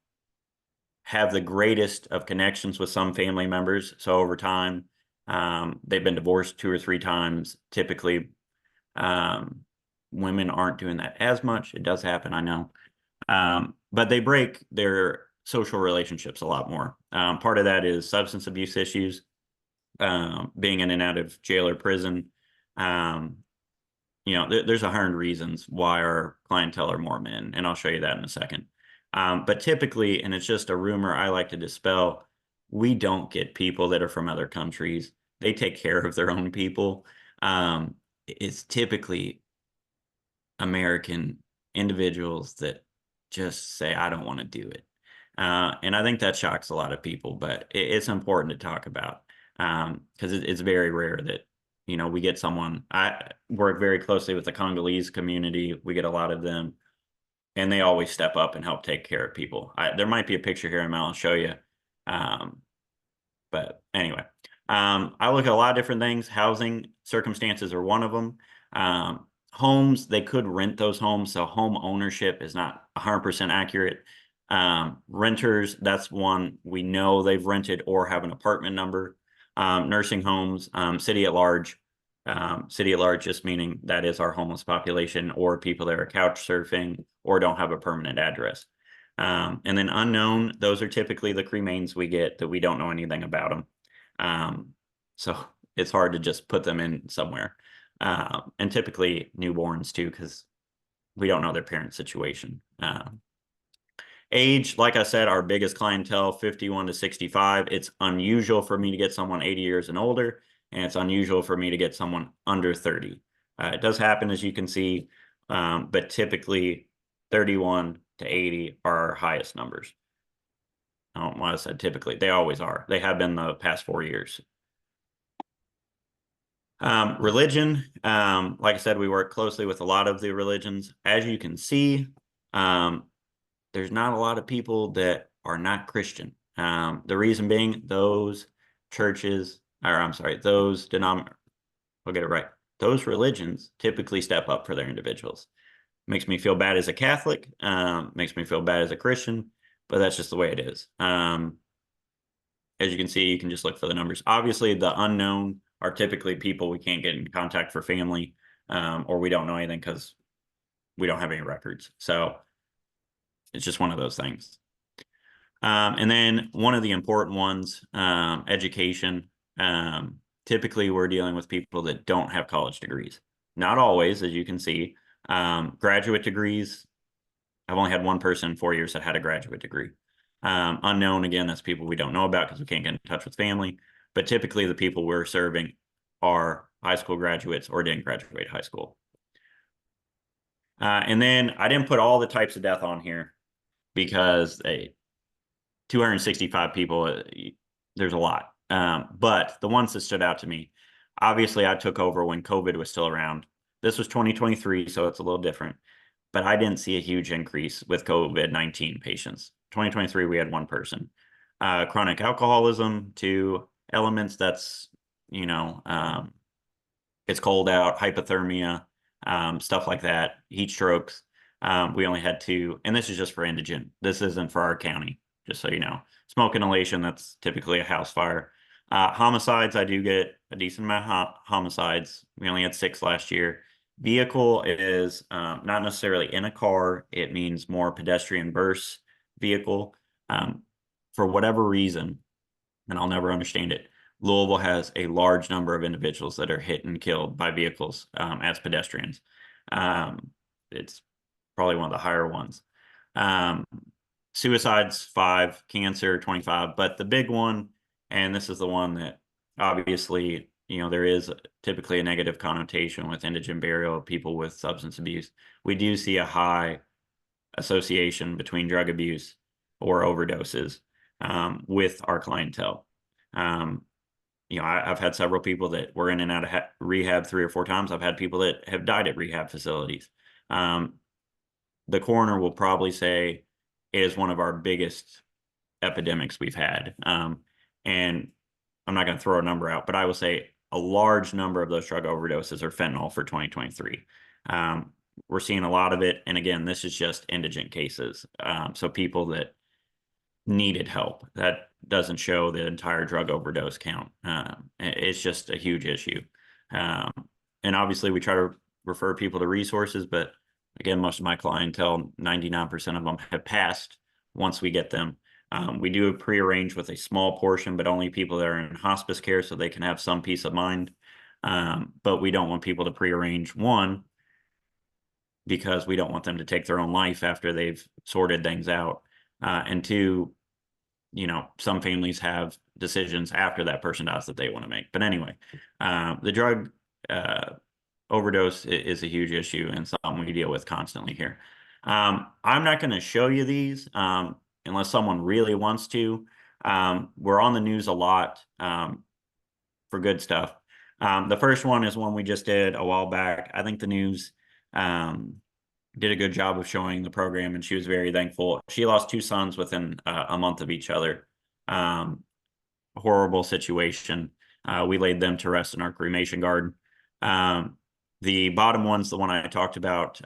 have the greatest of connections with some family members. So over time, they've been divorced 2 or 3 times. Typically, women aren't doing that as much. It does happen, I know. But they break their social relationships a lot more. Part of that is substance abuse issues, being in and out of jail or prison. There's 100 reasons why our clientele are more men, and I'll show you that in a second. But typically, and it's just a rumor I like to dispel, we don't get people that are from other countries. They take care of their own people. It's typically American individuals that just say, I don't want to do it. And I think that shocks a lot of people, but it's important to talk about because it's very rare that, we get someone. I work very closely with the Congolese community. We get a lot of them, and they always step up and help take care of people. There might be a picture here, and I'll show you. But anyway, I look at a lot of different things. Housing circumstances are one of them. Homes, they could rent those homes, so home ownership is not 100% accurate. Renters, that's one we know they've rented or have an apartment number. Nursing homes, city at large. City at large just meaning that is our homeless population or people that are couch surfing or don't have a permanent address. And then unknown, those are typically the cremains we get that we don't know anything about them. So it's hard to just put them in somewhere. And typically newborns too, because we don't know their parent situation. Age, like I said, our biggest clientele, 51 to 65. It's unusual for me to get someone 80 years and older, and it's unusual for me to get someone under 30. It does happen, as you can see, but typically 31 to 80 are our highest numbers. I don't know why I said typically. They always are. They have been the past 4 years. Religion, like I said, we work closely with a lot of the religions. As you can see, there's not a lot of people that are not Christian. The reason being those churches, or I'm sorry, those I'll get it right. Those religions typically step up for their individuals. Makes me feel bad as a Catholic, makes me feel bad as a Christian, but that's just the way it is. As you can see, you can just look for the numbers. Obviously, the unknown are typically people we can't get in contact for family, or we don't know anything because we don't have any records. So it's just one of those things. And then one of the important ones, education. Typically, we're dealing with people that don't have college degrees. Not always, as you can see. Graduate degrees, I've only had one person in 4 years that had a graduate degree. Unknown, again, that's people we don't know about because we can't get in touch with family. But typically, the people we're serving are high school graduates or didn't graduate high school. And then I didn't put all the types of death on here because 265 people, there's a lot. But the ones that stood out to me, obviously I took over when COVID was still around. This was 2023, so it's a little different. But I didn't see a huge increase with COVID-19 patients. 2023, we had one person. Chronic alcoholism, 2 elements, that's, it's cold out, hypothermia, stuff like that, heat strokes. We only had 2, and this is just for Indigent. This isn't for our county, just so you know. Smoke inhalation, that's typically a house fire. Homicides, I do get a decent amount of homicides. We only had 6 last year. Vehicle is not necessarily in a car. It means more pedestrian burst vehicle. For whatever reason, and I'll never understand it, Louisville has a large number of individuals that are hit and killed by vehicles as pedestrians. It's probably one of the higher ones. Suicides, 5, cancer, 25. But the big one, and this is the one that obviously, there is typically a negative connotation with indigent burial of people with substance abuse. We do see a high association between drug abuse or overdoses with our clientele. I've had several people that were in and out of rehab 3 or 4 times. I've had people that have died at rehab facilities. The coroner will probably say it is one of our biggest epidemics we've had. and I'm not going to throw a number out, but I will say a large number of those drug overdoses are fentanyl for 2023. We're seeing a lot of it. And again, this is just indigent cases. So people that needed help. That doesn't show the entire drug overdose count. It's just a huge issue. Um, and obviously, we try to refer people to resources, but again, most of my clientele, 99% of them have passed once we get them. We do prearrange with a small portion, but only people that are in hospice care so they can have some peace of mind. But we don't want people to prearrange, one, because we don't want them to take their own life after they've sorted things out. And two, some families have decisions after that person dies that they want to make. But anyway, the drug overdose is a huge issue and something we deal with constantly here. I'm not going to show you these unless someone really wants to. We're on the news a lot for good stuff. The first one is one we just did a while back. I think the news did a good job of showing the program, and she was very thankful. She lost two sons within a month of each other. Horrible situation. We laid them to rest in our cremation garden. The bottom one's the one I talked about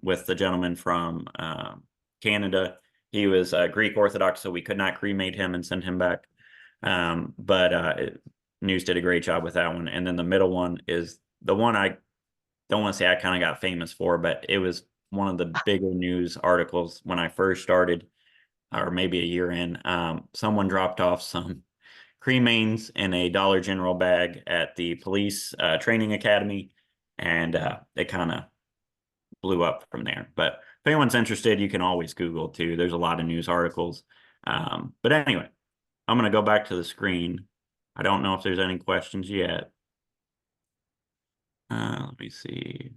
with the gentleman from Canada. He was Greek Orthodox, so we could not cremate him and send him back. But news did a great job with that one. And then the middle one is the one I don't want to say I kind of got famous for, but it was one of the bigger news articles when I first started, or maybe a year in. Someone dropped off some cremains in a Dollar General bag at the police training academy, and it kind of blew up from there. But if anyone's interested, you can always Google too. There's a lot of news articles. But anyway, I'm going to go back to the screen. I don't know if there's any questions yet. Let me see.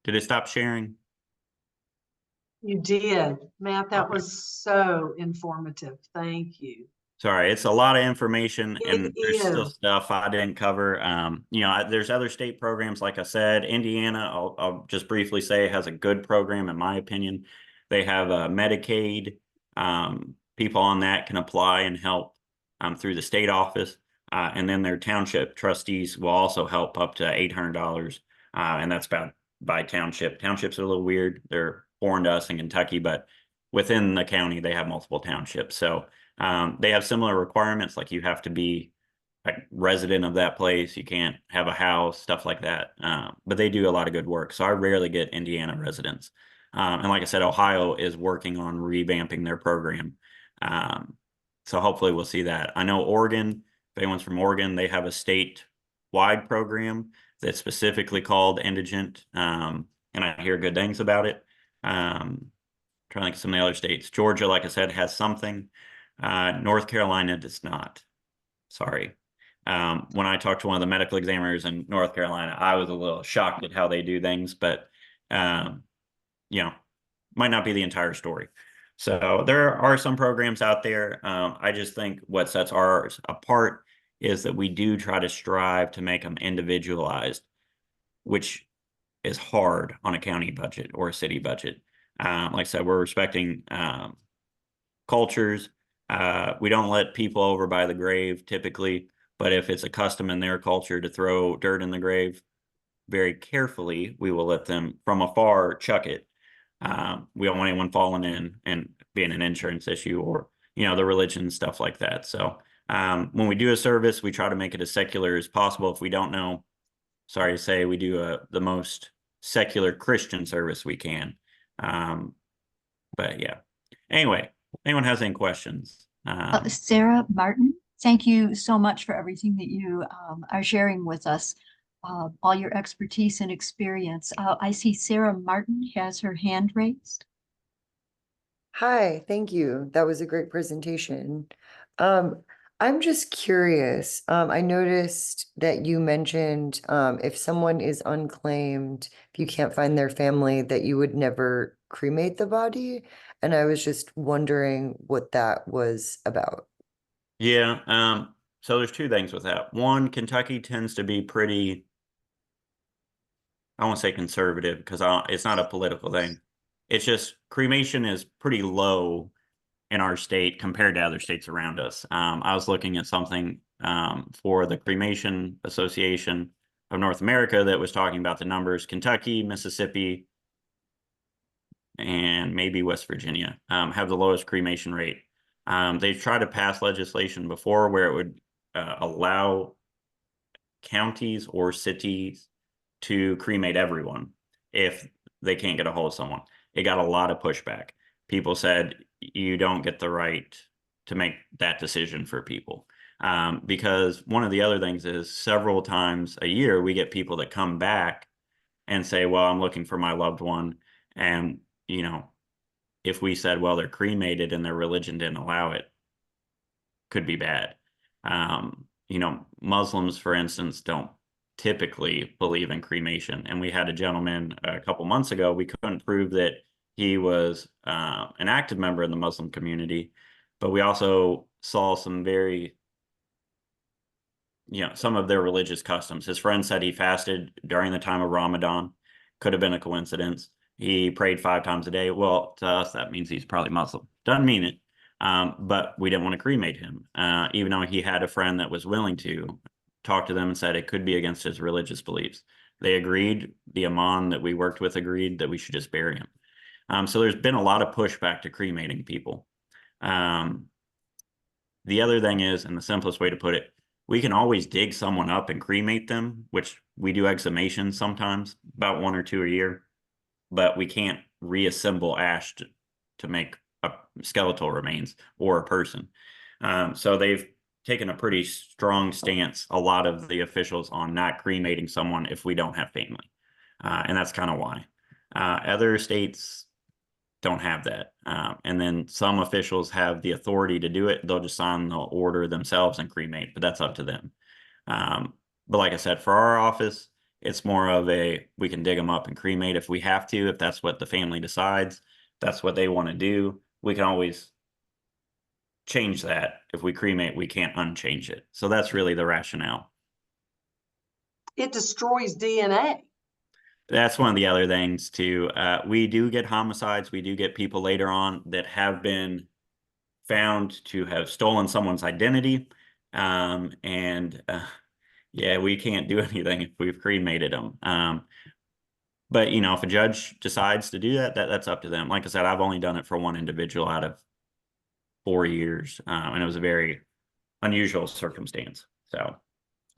Did it stop sharing? You did, Matt. That Okay. was so informative. Thank you. Sorry, it's a lot of information, and It there's still is. stuff I didn't cover. There's other state programs, like I said. Indiana, I'll just briefly say, has a good program, in my opinion. They have a Medicaid. People on that can apply and help through the state office. And then their township trustees will also help up to $800. And that's about by township. Townships are a little weird. They're foreign to us in Kentucky, but within the county, they have multiple townships. So they have similar requirements, like you have to be a resident of that place. You can't have a house, stuff like that. But they do a lot of good work. So I rarely get Indiana residents. And like I said, Ohio is working on revamping their program. So hopefully we'll see that. I know Oregon, if anyone's from Oregon, they have a statewide program that's specifically called Indigent. And I hear good things about it. Trying to think of some of the other states. Georgia, like I said, has something. North Carolina does not. Sorry. When I talked to one of the medical examiners in North Carolina, I was a little shocked at how they do things, but might not be the entire story. So there are some programs out there. I just think what sets ours apart is that we do try to strive to make them individualized, which is hard on a county budget or a city budget. Like I said, we're respecting cultures. We don't let people over by the grave typically, but if it's a custom in their culture to throw dirt in the grave, very carefully, we will let them from afar chuck it. We don't want anyone falling in and being an insurance issue or, the religion, stuff like that. So when we do a service, we try to make it as secular as possible. If we don't know, sorry to say, we do the most secular Christian service we can. But yeah, anyway, anyone has any questions? Sarah Martin, thank you so much for everything that you are sharing with us, all your expertise and experience. I see Sarah Martin has her hand raised. Hi, thank you. That was a great presentation. I'm just curious. I noticed that you mentioned if someone is unclaimed, if you can't find their family, that you would never cremate the body. And I was just wondering what that was about. Yeah. So there's two things with that. One, Kentucky tends to be pretty, I won't say conservative because it's not a political thing. It's just cremation is pretty low in our state compared to other states around us. I was looking at something for the Cremation Association of North America that was talking about the numbers. Kentucky, Mississippi, and maybe West Virginia have the lowest cremation rate. They've tried to pass legislation before where it would allow counties or cities to cremate everyone if they can't get a hold of someone. It got a lot of pushback. People said you don't get the right to make that decision for people. Because one of the other things is several times a year we get people that come back and say, well, I'm looking for my loved one. And, you know, if we said, well, they're cremated and their religion didn't allow it, could be bad. You know, Muslims, for instance, don't typically believe in cremation. And we had a gentleman a couple months ago, we couldn't prove that he was an active member in the Muslim community, but we also saw some very, you know, some of their religious customs. His friend said he fasted during the time of Ramadan. Could have been a coincidence. He prayed 5 times a day. Well, to us, that means he's probably Muslim. Doesn't mean it. But we didn't want to cremate him, even though he had a friend that was willing to talk to them and said it could be against his religious beliefs. They agreed. The imam that we worked with agreed that we should just bury him. So there's been a lot of pushback to cremating people. The other thing is, and the simplest way to put it, we can always dig someone up and cremate them, which we do exhumations sometimes, about 1 or 2 a year, but we can't reassemble ash to make a skeletal remains or a person. So they've taken a pretty strong stance, a lot of the officials, on not cremating someone if we don't have family. And that's kind of why. Other states don't have that. And then some officials have the authority to do it. They'll just sign the order themselves and cremate, but that's up to them. But like I said, for our office, it's more of a, we can dig them up and cremate if we have to, if that's what the family decides, that's what they want to do. We can always change that. If we cremate, we can't unchange it. So that's really the rationale. It destroys DNA. That's one of the other things too. We do get homicides. We do get people later on that have been found to have stolen someone's identity. Yeah, we can't do anything if we've cremated them. But you know, if a judge decides to do that, that's up to them. Like I said, I've only done it for one individual out of 4 years, and it was a very unusual circumstance. So,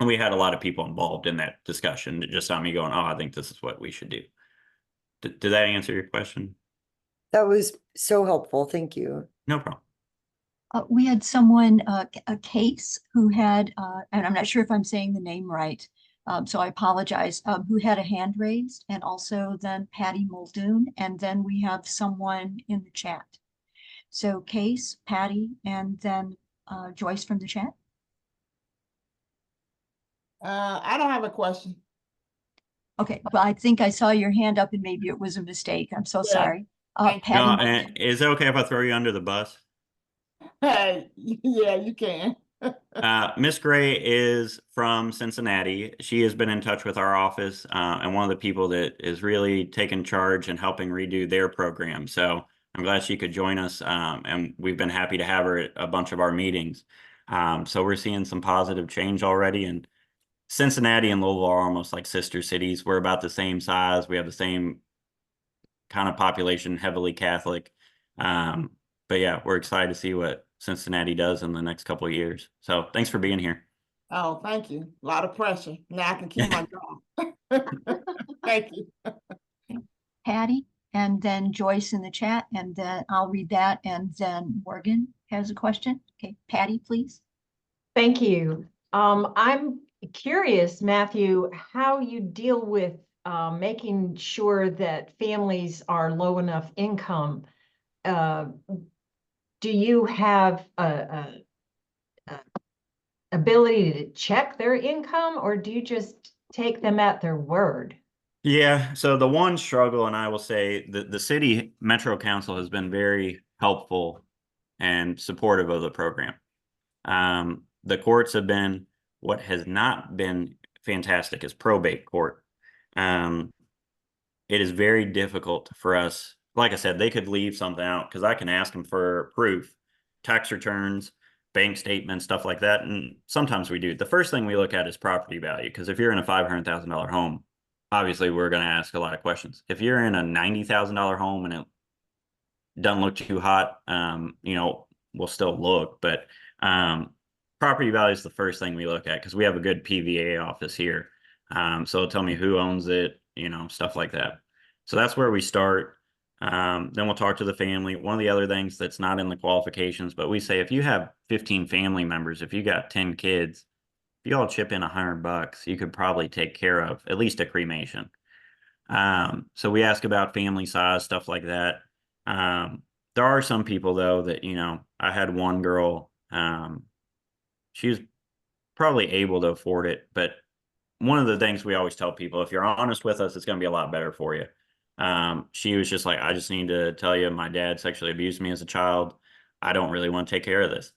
and we had a lot of people involved in that discussion. Just not me going, "Oh, I think this is what we should do." Did that answer your question? That was so helpful. Thank you. No problem. We had someone, a case who had, and I'm not sure if I'm saying the name right, so I apologize, who had a hand raised, and also then Patty Muldoon, and then we have someone in the chat. So Case, Patty, and then Joyce from the chat. I don't have a question. Okay, well, I think I saw your hand up and maybe it was a mistake. I'm so Yeah. sorry. Thank you. No, Patty, and is it okay if I throw you under the bus? Hey, yeah, you can. Miss Gray is from Cincinnati. She has been in touch with our office, and one of the people that is really taking charge and helping redo their program. So I'm glad she could join us, and we've been happy to have her at a bunch of our meetings. So we're seeing some positive change already, and Cincinnati and Louisville are almost like sister cities. We're about the same size. We have the same kind of population, heavily Catholic. But yeah, we're excited to see what Cincinnati does in the next couple of years. So thanks for being here. Oh, thank you. A lot of pressure. Now I can keep my job. Thank you. Patty, and then Joyce in the chat, and then I'll read that, and then Morgan has a question. Okay, Patty, please. Thank you. I'm curious, Matthew, how you deal with making sure that families are low enough income. Do you have a ability to check their income, or do you just take them at their word? Yeah, so the one struggle, and I will say the city Metro Council has been very helpful and supportive of the program. The courts have been, what has not been fantastic is probate court. It is very difficult for us. Like I said, they could leave something out because I can ask them for proof, tax returns, bank statements, stuff like that. And sometimes we do. The first thing we look at is property value, because if you're in a $500,000 home, obviously we're going to ask a lot of questions. If you're in a $90,000 home and it doesn't look too hot, you know, we'll still look, but property value is the first thing we look at, because we have a good PVA office here. So it'll tell me who owns it, you know, stuff like that. So that's where we start. Then we'll talk to the family. One of the other things that's not in the qualifications, but we say if you have 15 family members, if you got 10 kids, if you all chip in $100, you could probably take care of at least a cremation. So we ask about family size, stuff like that. There are some people though that, you know, I had one girl, she was probably able to afford it, but one of the things we always tell people, if you're honest with us, it's going to be a lot better for you. She was just like, I just need to tell you, my dad sexually abused me as a child. I don't really want to take care of this.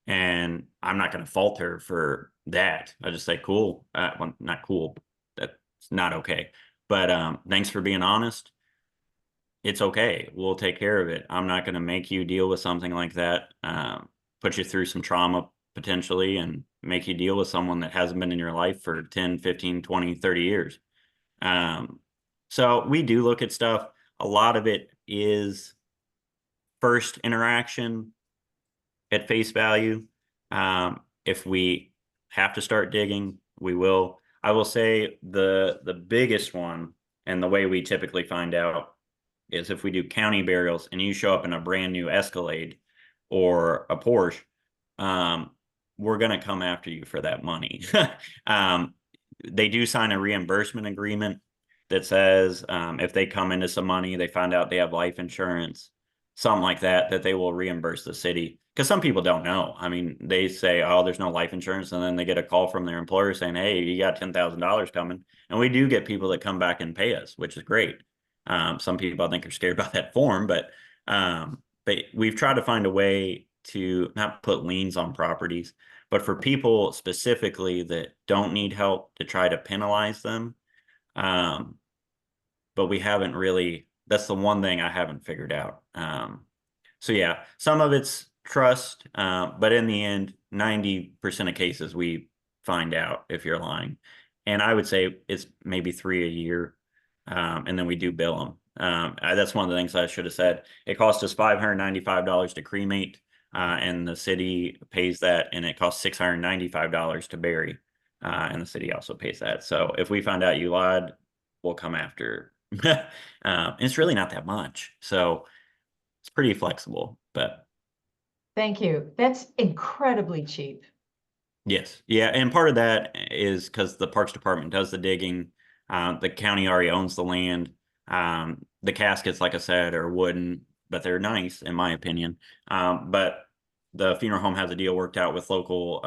And I'm not going to fault her for that. I just say, cool. Well, not cool. That's not okay. But thanks for being honest. It's okay. We'll take care of it. I'm not going to make you deal with something like that, put you through some trauma potentially, and make you deal with someone that hasn't been in your life for 10, 15, 20, 30 years. So we do look at stuff. A lot of it is first interaction at face value. If we have to start digging, we will. I will say the biggest one, and the way we typically find out, is if we do county burials and you show up in a brand new Escalade or a Porsche, we're going to come after you for that money. They do sign a reimbursement agreement that says if they come into some money, they find out they have life insurance, something like that, that they will reimburse the city. Because some people don't know. I mean, they say, oh, there's no life insurance. And then they get a call from their employer saying, hey, you got $10,000 coming. And we do get people that come back and pay us, which is great. Some people I think are scared about that form, but we've tried to find a way to not put liens on properties, but for people specifically that don't need help, to try to penalize them. But we haven't really, that's the one thing I haven't figured out. So yeah, some of it's trust, but in the end, 90% of cases we find out if you're lying. And I would say it's maybe 3 a year. And then we do bill them. That's one of the things I should have said. It costs us $595 to cremate, and the city pays that, and it costs $695 to bury, and the city also pays that. So if we find out you lied, we'll come after. It's really not that much, so it's pretty flexible. But Thank you. That's incredibly cheap. yes, yeah, and part of that is because the Parks Department does the digging. The county already owns the land. The caskets, like I said, are wooden, but they're nice in my opinion. But the funeral home has a deal worked out with local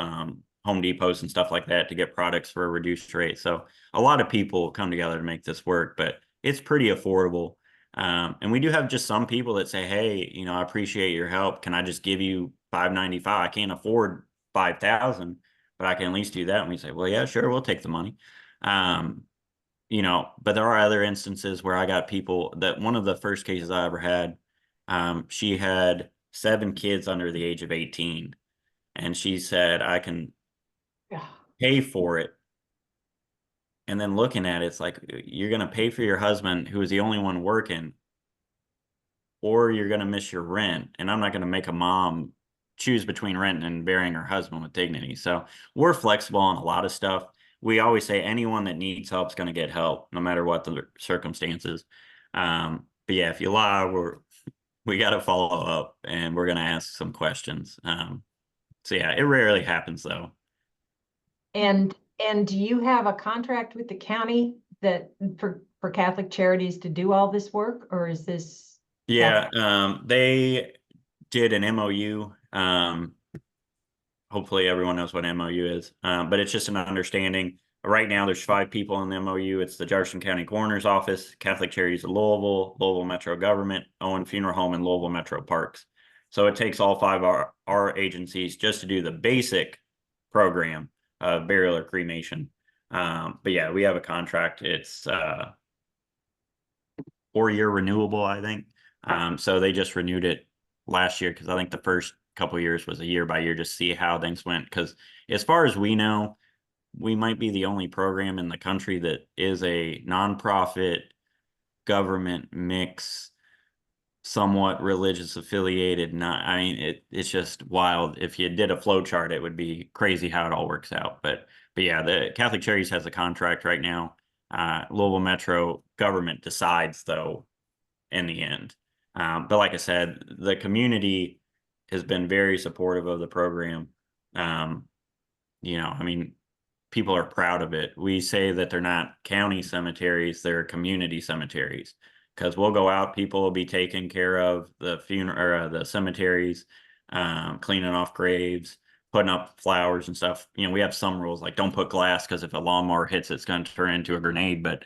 Home Depots and stuff like that to get products for a reduced rate. So a lot of people come together to make this work, but it's pretty affordable. And we do have just some people that say, hey, you know, I appreciate your help. Can I just give you $595? I can't afford $5,000, but I can at least do that. And we say, well, yeah, sure, we'll take the money. You know, but there are other instances where I got people that, one of the first cases I ever had, she had 7 kids under the age of 18. And she said, I can pay for it. And then looking at it, it's like, you're going to pay for your husband, who is the only one working, or you're going to miss your rent. And I'm not going to make a mom choose between rent and burying her husband with dignity. So we're flexible on a lot of stuff. We always say anyone that needs help is going to get help, no matter what the circumstances. But yeah, if you lie, we got to follow up, and we're going to ask some questions. So yeah, it rarely happens though. And do you have a contract with the county that for Catholic Charities to do all this work, or is this? Yeah, they did an MOU. Hopefully everyone knows what MOU is, but it's just an understanding. Right now, there's 5 people in the MOU. It's the Jefferson County Coroner's Office, Catholic Charities of Louisville, Louisville Metro Government, Owen Funeral Home, and Louisville Metro Parks. So it takes all 5 of our agencies just to do the basic program of burial or cremation. But yeah, we have a contract. It's 4-year renewable, I think. So they just renewed it last year, because I think the first couple of years was a year by year, just see how things went. Because as far as we know, we might be the only program in the country that is a nonprofit government mix, somewhat religious affiliated. Not, I mean, it's just wild. If you did a flow chart, it would be crazy how it all works out. But yeah, the Catholic Charities has a contract right now. Louisville Metro government decides though in the end. But like I said, the community has been very supportive of the program. I mean, people are proud of it. We say that they're not county cemeteries, they're community cemeteries. Because we'll go out, people will be taking care of the funeral or the cemeteries, cleaning off graves, putting up flowers and stuff. We have some rules like don't put glass because if a lawnmower hits it, it's going to turn into a grenade. But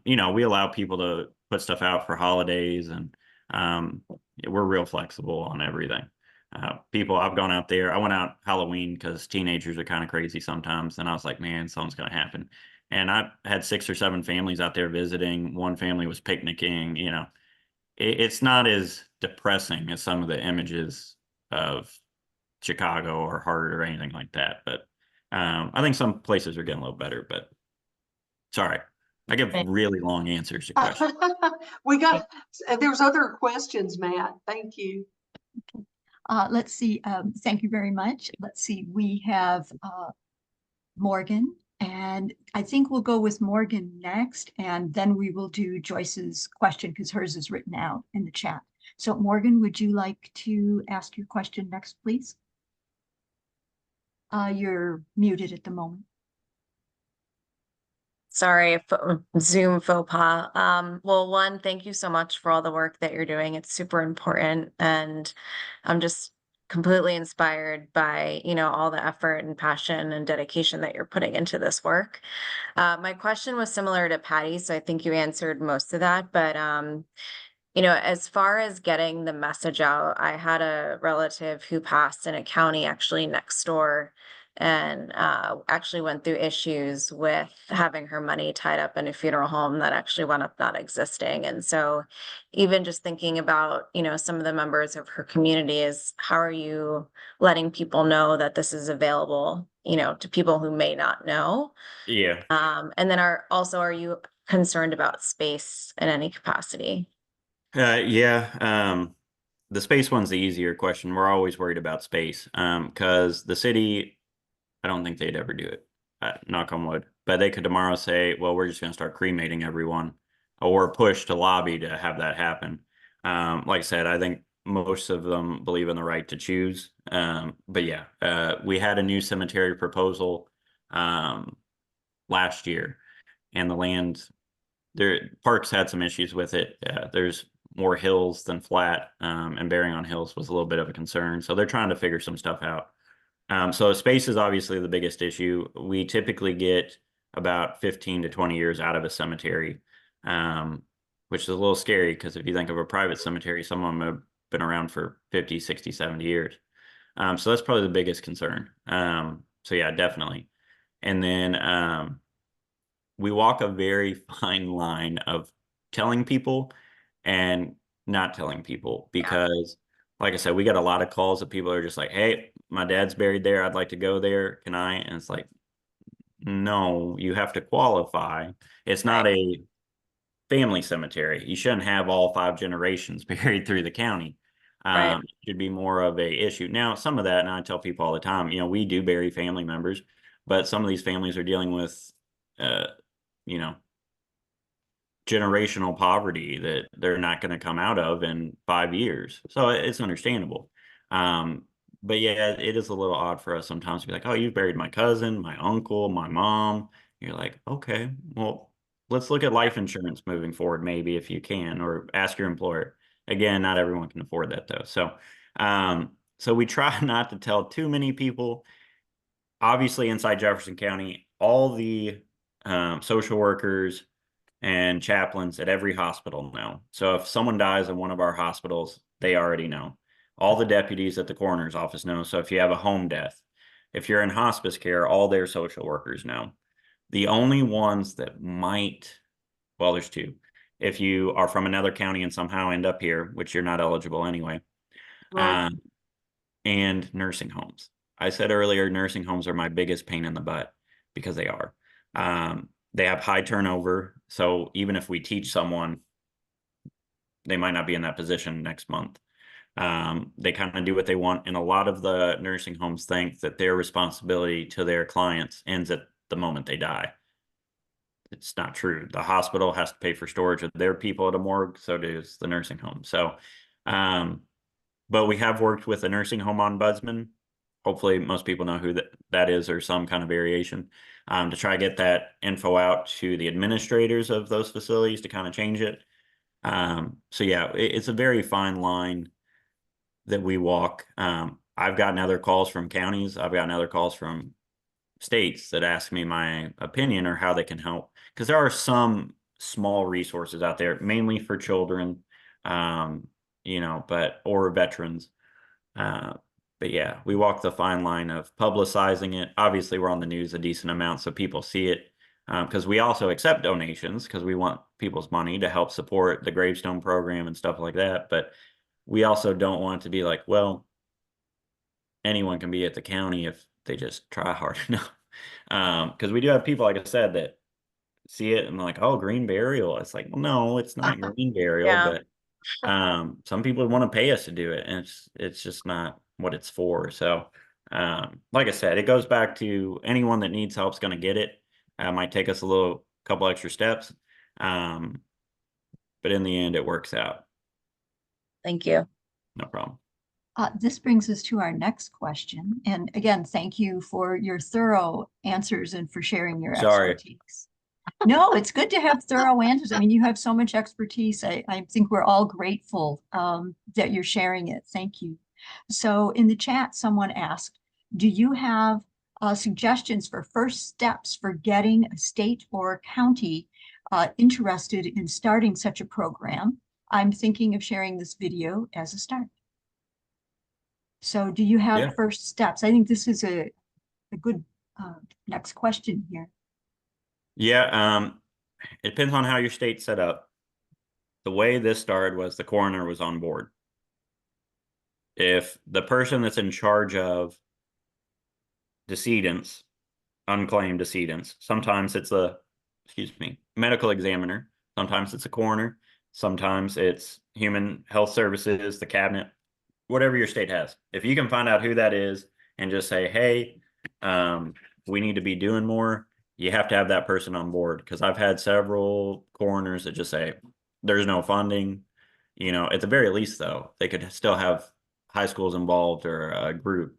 we allow people to put stuff out for holidays, and we're real flexible on everything. I've gone out there. I went out Halloween because teenagers are kind of crazy sometimes, and I was like, man, something's going to happen. And I had 6 or 7 families out there visiting. One family was picnicking. It's not as depressing as some of the images of Chicago or Hart or anything like that. But I think some places are getting a little better. But sorry, I give really long answers to questions. There's other questions, Matt. Thank you. Let's see. Thank you very much. Let's see. We have Morgan, and I think we'll go with Morgan next, and then we will do Joyce's question because hers is written out in the chat. So Morgan, would you like to ask your question next, please? You're muted at the moment. Sorry, Zoom faux pas. Well, one, thank you so much for all the work that you're doing. It's super important. And I'm just completely inspired by, all the effort and passion and dedication that you're putting into this work. My question was similar to Patty, so I think you answered most of that. But, as far as getting the message out, I had a relative who passed in a county actually next door, and actually went through issues with having her money tied up in a funeral home that actually wound up not existing. And so even just thinking about, some of the members of her community is how are you letting people know that this is available, to people who may not know? Yeah. And then are you concerned about space in any capacity? Yeah. The space one's the easier question. We're always worried about space because the city, I don't think they'd ever do it, knock on wood. But they could tomorrow say, well, we're just going to start cremating everyone, or push to lobby to have that happen. Like I said, I think most of them believe in the right to choose. But yeah, we had a new cemetery proposal last year, and the land, parks had some issues with it. There's more hills than flat, and bearing on hills was a little bit of a concern. So they're trying to figure some stuff out. So space is obviously the biggest issue. We typically get about 15 to 20 years out of a cemetery, which is a little scary because if you think of a private cemetery, some of them have been around for 50, 60, 70 years. So that's probably the biggest concern. So yeah, definitely. And then we walk a very fine line of telling people and not telling people because like I said, we got a lot of calls that people are just like, hey, my dad's buried there. I'd like to go there. Can I? And it's like, no, you have to qualify. It's not a family cemetery. You shouldn't have all 5 generations buried through the county. It should be more of a issue. Now, some of that, and I tell people all the time, we do bury family members, but some of these families are dealing with, generational poverty that they're not going to come out of in 5 years. So it's understandable. But yeah, it is a little odd for us sometimes to be like, oh, you buried my cousin, my uncle, my mom. You're like, okay, well, let's look at life insurance moving forward, maybe if you can, or ask your employer. Again, not everyone can afford that though. So we try not to tell too many people. Obviously, inside Jefferson County, all the social workers and chaplains at every hospital know. So if someone dies in one of our hospitals, they already know. All the deputies at the coroner's office know. So if you have a home death, if you're in hospice care, all their social workers know. The only ones that might, well, there's 2. If you are from another county and somehow end up here, which you're not eligible anyway, Right. and nursing homes. I said earlier, nursing homes are my biggest pain in the butt because they are. They have high turnover. So even if we teach someone, they might not be in that position next month. They kind of do what they want. And a lot of the nursing homes think that their responsibility to their clients ends at the moment they die. It's not true. The hospital has to pay for storage of their people at a morgue, so does the nursing home. So, but we have worked with a nursing home ombudsman. Hopefully most people know who that is, or some kind of variation, to try to get that info out to the administrators of those facilities to kind of change it. So yeah, it's a very fine line that we walk. I've gotten other calls from counties. I've gotten other calls from states that ask me my opinion or how they can help. Because there are some small resources out there, mainly for children, or veterans. But yeah, we walk the fine line of publicizing it. Obviously, we're on the news a decent amount, so people see it. Because we also accept donations because we want people's money to help support the gravestone program and stuff like that. But we also don't want it to be like, well, anyone can be at the county if they just try hard enough. Because we do have people, like I said, that see it and like, oh, green burial. It's like, well, no, it's not green burial, Yeah. but some people want to pay us to do it, and it's just not what it's for. So like I said, it goes back to anyone that needs help is going to get it. Might take us a couple extra steps, but in the end, it works out. Thank you. No problem. This brings us to our next question. And again, thank you for your thorough answers and for sharing your Sorry. expertise. No, it's good to have thorough answers. I mean, you have so much expertise. I think we're all grateful that you're sharing it. Thank you. So in the chat, someone asked, do you have suggestions for first steps for getting a state or county interested in starting such a program? I'm thinking of sharing this video as a start. So do you have first steps? I think this is a good next question here. Yeah, it depends on how your state's set up. The way this started was the coroner was on board. If the person that's in charge of decedents, unclaimed decedents, sometimes it's medical examiner, sometimes it's a coroner, sometimes it's human health services, the cabinet, whatever your state has. If you can find out who that is and just say, hey, we need to be doing more, you have to have that person on board. Because I've had several coroners that just say, there's no funding. At the very least, though, they could still have high schools involved or a group.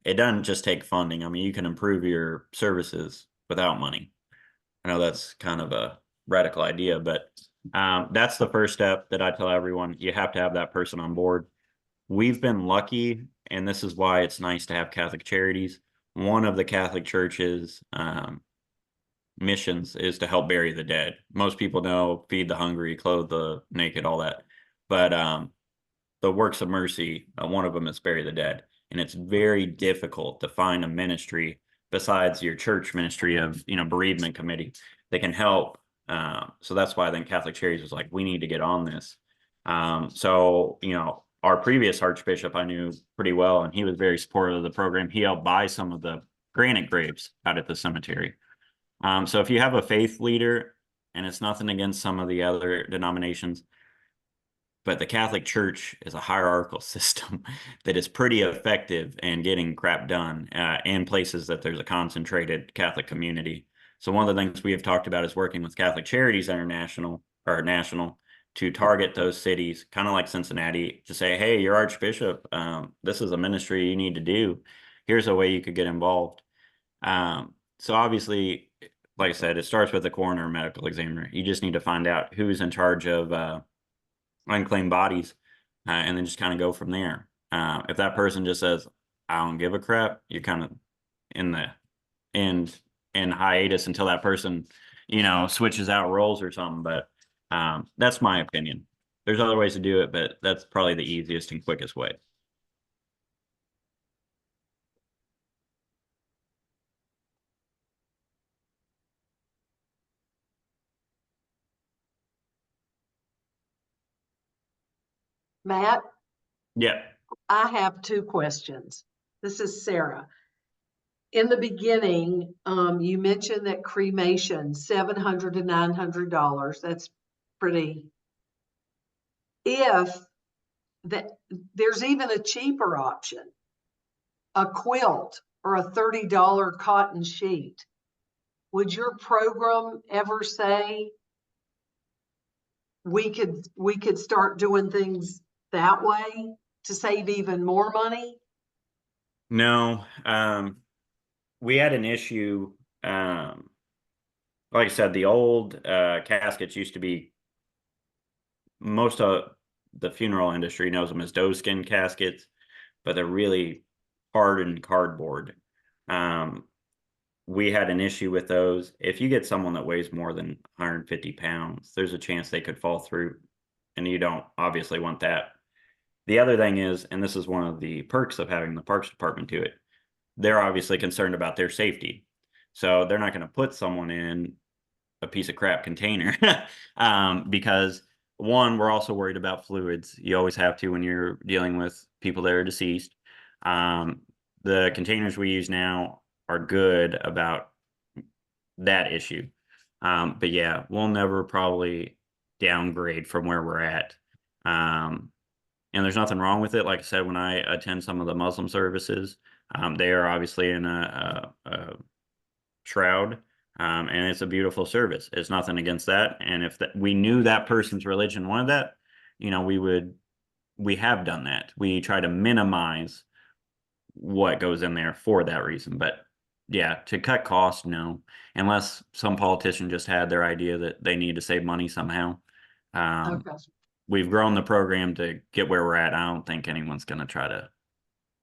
It doesn't just take funding. I mean, you can improve your services without money. I know that's kind of a radical idea, but that's the first step that I tell everyone. You have to have that person on board. We've been lucky, and this is why it's nice to have Catholic Charities. One of the Catholic Church's missions is to help bury the dead. Most people know feed the hungry, clothe the naked, all that. But the works of mercy, one of them is bury the dead. And it's very difficult to find a ministry besides your church ministry of, bereavement committee that can help. So that's why I think Catholic Charities was like, we need to get on this. So, our previous Archbishop I knew pretty well, and he was very supportive of the program. He helped buy some of the granite graves out at the cemetery. So if you have a faith leader, and it's nothing against some of the other denominations, but the Catholic Church is a hierarchical system that is pretty effective in getting crap done in places that there's a concentrated Catholic community. So one of the things we have talked about is working with Catholic Charities International or national to target those cities, kind of like Cincinnati, to say, hey, your Archbishop, this is a ministry you need to do. Here's a way you could get involved. So obviously, like I said, it starts with the coroner or medical examiner. You just need to find out who's in charge of unclaimed bodies, and then just kind of go from there. If that person just says, I don't give a crap, you're kind of in hiatus until that person, switches out roles or something. But that's my opinion. There's other ways to do it, but that's probably the easiest and quickest way. Matt, Yeah. I have two questions. This is Sarah. In the beginning, you mentioned that cremation, $700 to $900. That's pretty. If that, there's even a cheaper option, a quilt or a $30 cotton sheet. Would your program ever say we could start doing things that way to save even more money? No, we had an issue. Like I said, the old caskets used to be, most of the funeral industry knows them as doeskin caskets, but they're really hardened cardboard. We had an issue with those. If you get someone that weighs more than 150 pounds, there's a chance they could fall through, and you don't obviously want that. The other thing is, and this is one of the perks of having the parks department do it, they're obviously concerned about their safety. So they're not going to put someone in a piece of crap container because, one, we're also worried about fluids. You always have to when you're dealing with people that are deceased. The containers we use now are good about that issue. But yeah, we'll never probably downgrade from where we're at. And there's nothing wrong with it. Like I said, when I attend some of the Muslim services, they are obviously in a shroud, and it's a beautiful service. It's nothing against that. And if we knew that person's religion wanted that, you know, we have done that. We try to minimize what goes in there for that reason. But yeah, to cut costs, no, unless some politician just had their idea that they need to save money somehow. Okay. We've grown the program to get where we're at. I don't think anyone's going to try to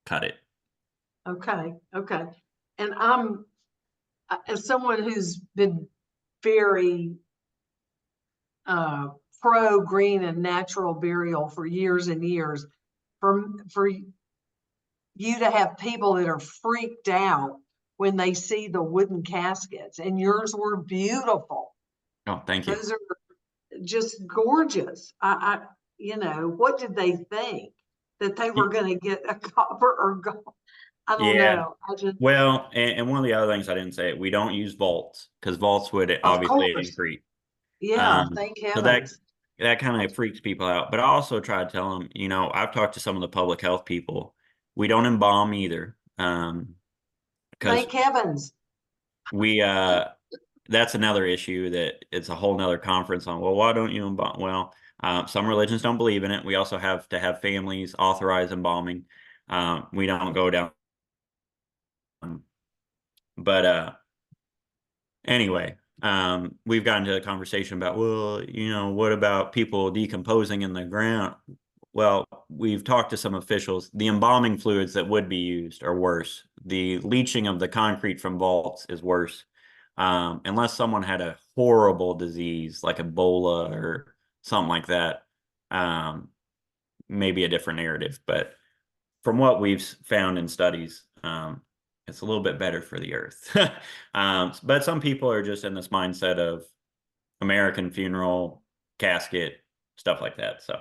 cut it. Okay. And as someone who's been very pro green and natural burial for years and years, for you to have people that are freaked out when they see the wooden caskets, and yours were beautiful. Oh, thank you. Those are just gorgeous. What did they think? That they were going to get a copper or gold? I don't know. Well, and one of the other things I didn't say, we don't use vaults because vaults would obviously increase. Yeah, thank So heavens. that kind of freaks people out. But I also try to tell them, you know, I've talked to some of the public health people. We don't embalm either. Because thank heavens. we that's another issue that it's a whole nother conference on. Well, why don't you embalm? Well, some religions don't believe in it. We also have to have families authorize embalming. We don't go down. But anyway, we've gotten to a conversation about, well, you know, what about people decomposing in the ground? Well, we've talked to some officials. The embalming fluids that would be used are worse. The leaching of the concrete from vaults is worse. Unless someone had a horrible disease like Ebola or something like that, maybe a different narrative. But from what we've found in studies, it's a little bit better for the earth. But some people are just in this mindset of American funeral, casket, stuff like that. So.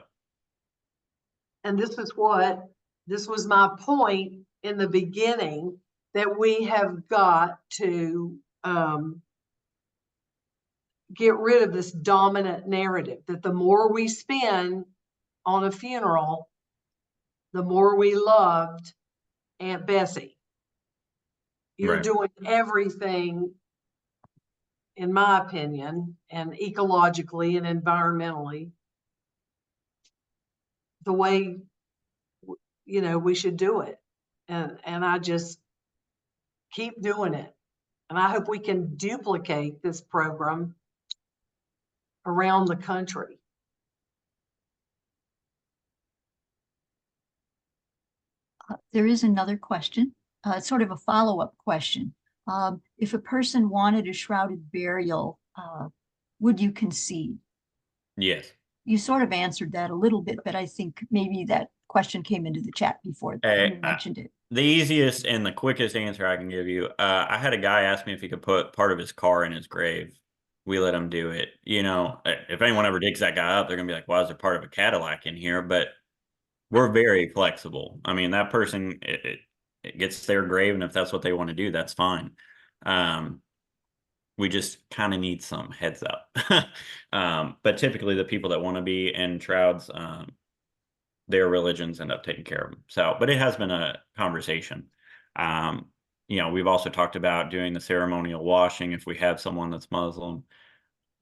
And this was my point in the beginning, that we have got to get rid of this dominant narrative that the more we spend on a funeral, the more we loved Aunt Bessie. You're Right. doing everything, in my opinion, and ecologically and environmentally, the way, we should do it. And I just keep doing it. And I hope we can duplicate this program around the country. There is another question, it's sort of a follow-up question. If a person wanted a shrouded burial, would you concede? Yes. You sort of answered that a little bit, but I think maybe that question came into the chat before you mentioned it. The easiest and the quickest answer I can give you, I had a guy ask me if he could put part of his car in his grave. We let him do it. You know, if anyone ever digs that guy up, they're gonna be like, "Why is there part of a Cadillac in here?" But we're very flexible. I mean, that person, it gets their grave, and if that's what they want to do, that's fine. We just kind of need some heads up. But typically the people that want to be in shrouds, their religions end up taking care of them. So, but it has been a conversation. We've also talked about doing the ceremonial washing if we have someone that's Muslim.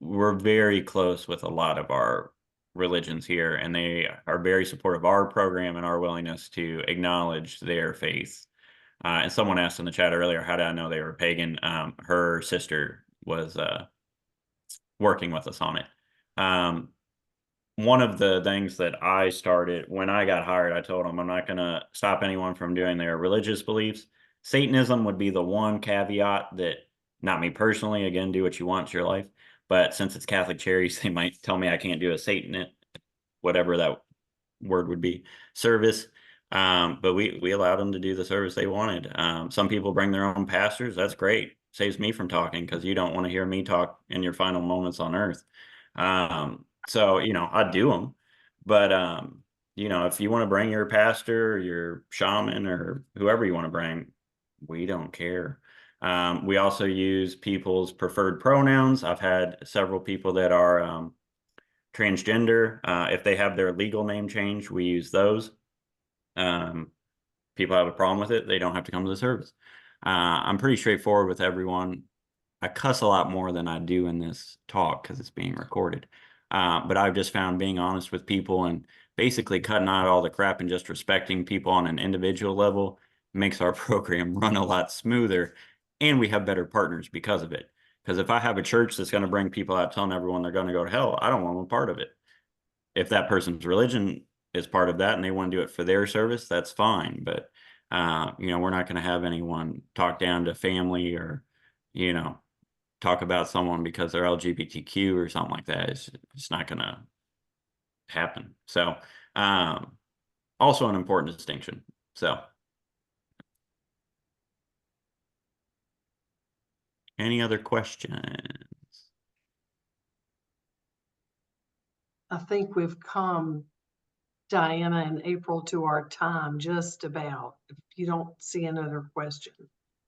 We're very close with a lot of our religions here, and they are very supportive of our program and our willingness to acknowledge their faith. And someone asked in the chat earlier, how did I know they were pagan? Her sister was working with us on it. One of the things that I started when I got hired, I told them I'm not going to stop anyone from doing their religious beliefs. Satanism would be the one caveat that, not me personally, again, do what you want, it's your life. But since it's Catholic Charities, they might tell me I can't do a Satan, whatever that word would be, service. But we allowed them to do the service they wanted. Some people bring their own pastors. That's great. Saves me from talking because you don't want to hear me talk in your final moments on earth. So, I do them. But, if you want to bring your pastor, or your shaman, or whoever you want to bring, we don't care. We also use people's preferred pronouns. I've had several people that are transgender. If they have their legal name changed, we use those. People have a problem with it, they don't have to come to the service. I'm pretty straightforward with everyone. I cuss a lot more than I do in this talk because it's being recorded. But I've just found being honest with people and basically cutting out all the crap and just respecting people on an individual level makes our program run a lot smoother, and we have better partners because of it. Because if I have a church that's going to bring people out telling everyone they're going to go to hell, I don't want them a part of it. If that person's religion is part of that and they want to do it for their service, that's fine. But, we're not going to have anyone talk down to family or, talk about someone because they're LGBTQ or something like that. It's not going to happen. So, also an important distinction. So, any other questions? I think we've come, Diana and April, to our time just about, if you don't see another question.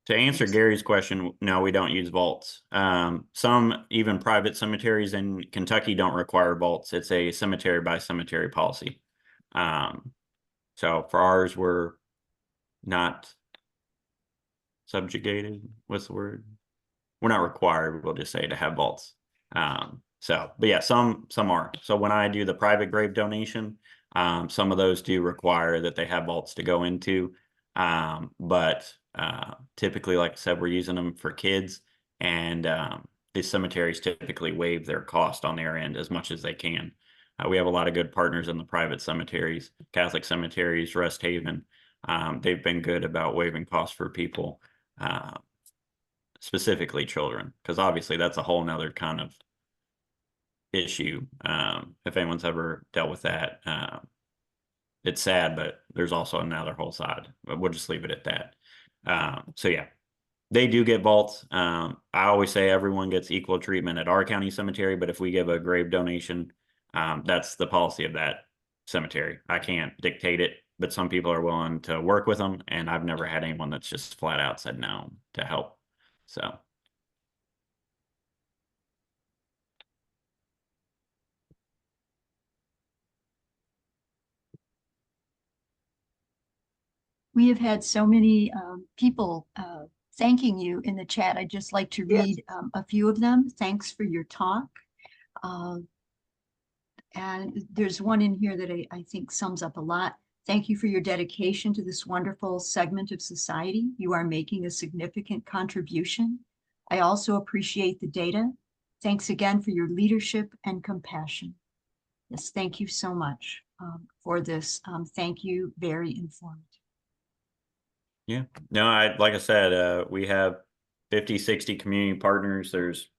To answer Gary's question, no, we don't use vaults. Some even private cemeteries in Kentucky don't require vaults. It's a cemetery by cemetery policy. So for ours, we're not subjugated. What's the word? We're not required, we'll just say, to have vaults. But yeah, some are. So when I do the private grave donation, some of those do require that they have vaults to go into. But typically, like I said, we're using them for kids, and these cemeteries typically waive their cost on their end as much as they can. We have a lot of good partners in the private cemeteries, Catholic cemeteries, Rest Haven. They've been good about waiving costs for people, specifically children, because obviously that's a whole nother kind of issue. If anyone's ever dealt with that, it's sad, but there's also another whole side. But we'll just leave it at that. So yeah, they do get vaults. I always say everyone gets equal treatment at our county cemetery, but if we give a grave donation, that's the policy of that cemetery. I can't dictate it, but some people are willing to work with them, and I've never had anyone that's just flat out said no to help. So. We have had so many people thanking you in the chat. I'd just like to read a few of them. Thanks for your talk. And there's one in here that I think sums up a lot. Thank you for your dedication to this wonderful segment of society. You are making a significant contribution. I also appreciate the data. Thanks again for your leadership and compassion. Yes, thank you so much for this. Thank you, very informative. Yeah, no, like I said, we have 50, 60 community partners. There's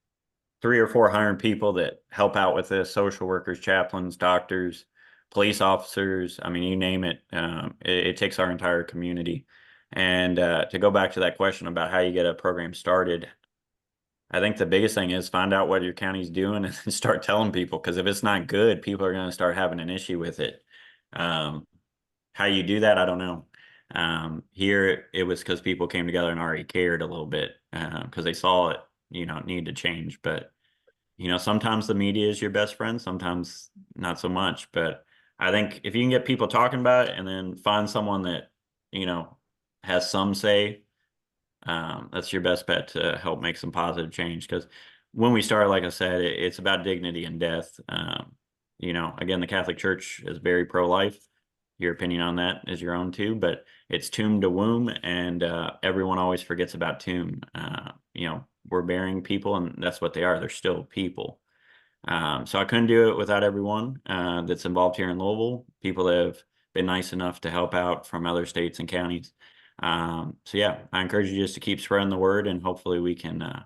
300 or 400 people that help out with this: social workers, chaplains, doctors, police officers. I mean, you name it. It takes our entire community. And to go back to that question about how you get a program started, I think the biggest thing is find out what your county's doing and then start telling people, because if it's not good, people are going to start having an issue with it. how you do that, I don't know. Here it was because people came together and already cared a little bit, because they saw it, need to change. But sometimes the media is your best friend, sometimes not so much. But I think if you can get people talking about it and then find someone that, has some say, that's your best bet to help make some positive change. Because when we started, like I said, it's about dignity and death. Again, the Catholic Church is very pro-life. Your opinion on that is your own too, but it's tomb to womb, and everyone always forgets about tomb. We're burying people, and that's what they are. They're still people. So I couldn't do it without everyone that's involved here in Louisville. People that have been nice enough to help out from other states and counties. So yeah, I encourage you just to keep spreading the word, and hopefully we can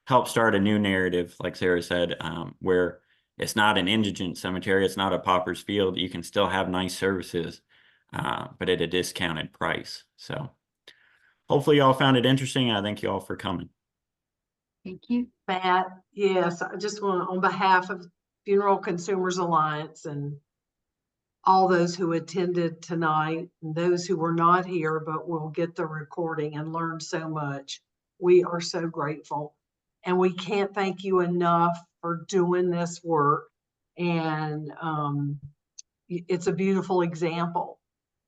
help start a new narrative, like Sarah said, where it's not an indigent cemetery, it's not a pauper's field. You can still have nice services, but at a discounted price. So hopefully y'all found it interesting. I thank you all for coming. Thank you. Matt, yes, I just want, on behalf of Funeral Consumers Alliance and all those who attended tonight and those who were not here but will get the recording and learn so much, we are so grateful. And we can't thank you enough for doing this work. And it's a beautiful example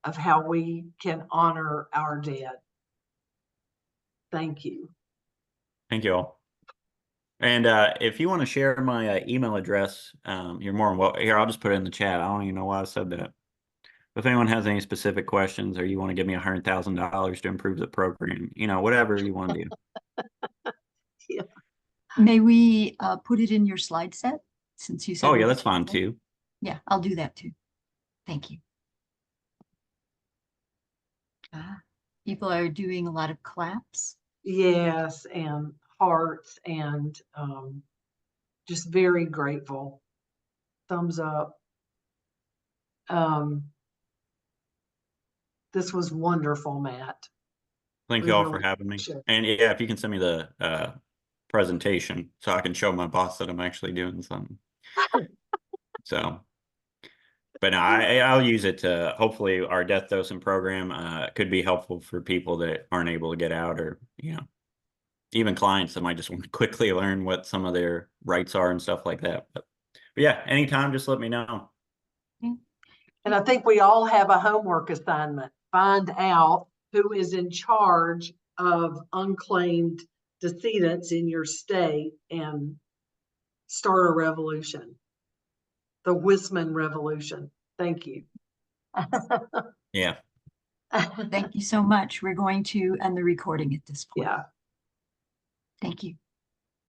of how we can honor our dead. Thank you. Thank you all. And if you want to share my email address, you're more than welcome. Here, I'll just put it in the chat. I don't even know why I said that. If anyone has any specific questions, or you want to give me $100,000 to improve the program, whatever you want to do. Yeah. May we put it in your slide set, since you said. Oh yeah, that's fine too. Yeah, I'll do that too. Thank you. People are doing a lot of claps. Yes, and hearts, and just very grateful. Thumbs up. This was wonderful, Matt. Thank We you all for really having me. appreciate it. And yeah, if you can send me the presentation so I can show my boss that I'm actually doing something. So, but no, I'll use it to, hopefully our death dosing program could be helpful for people that aren't able to get out, or even clients that might just want to quickly learn what some of their rights are and stuff like that. But yeah, anytime, just let me know. And I think we all have a homework assignment. Find out who is in charge of unclaimed decedents in your state and start a revolution. The Wisman Revolution. Thank you. Yeah. Thank you so much. We're going to end the recording at this point. Yeah. Thank you.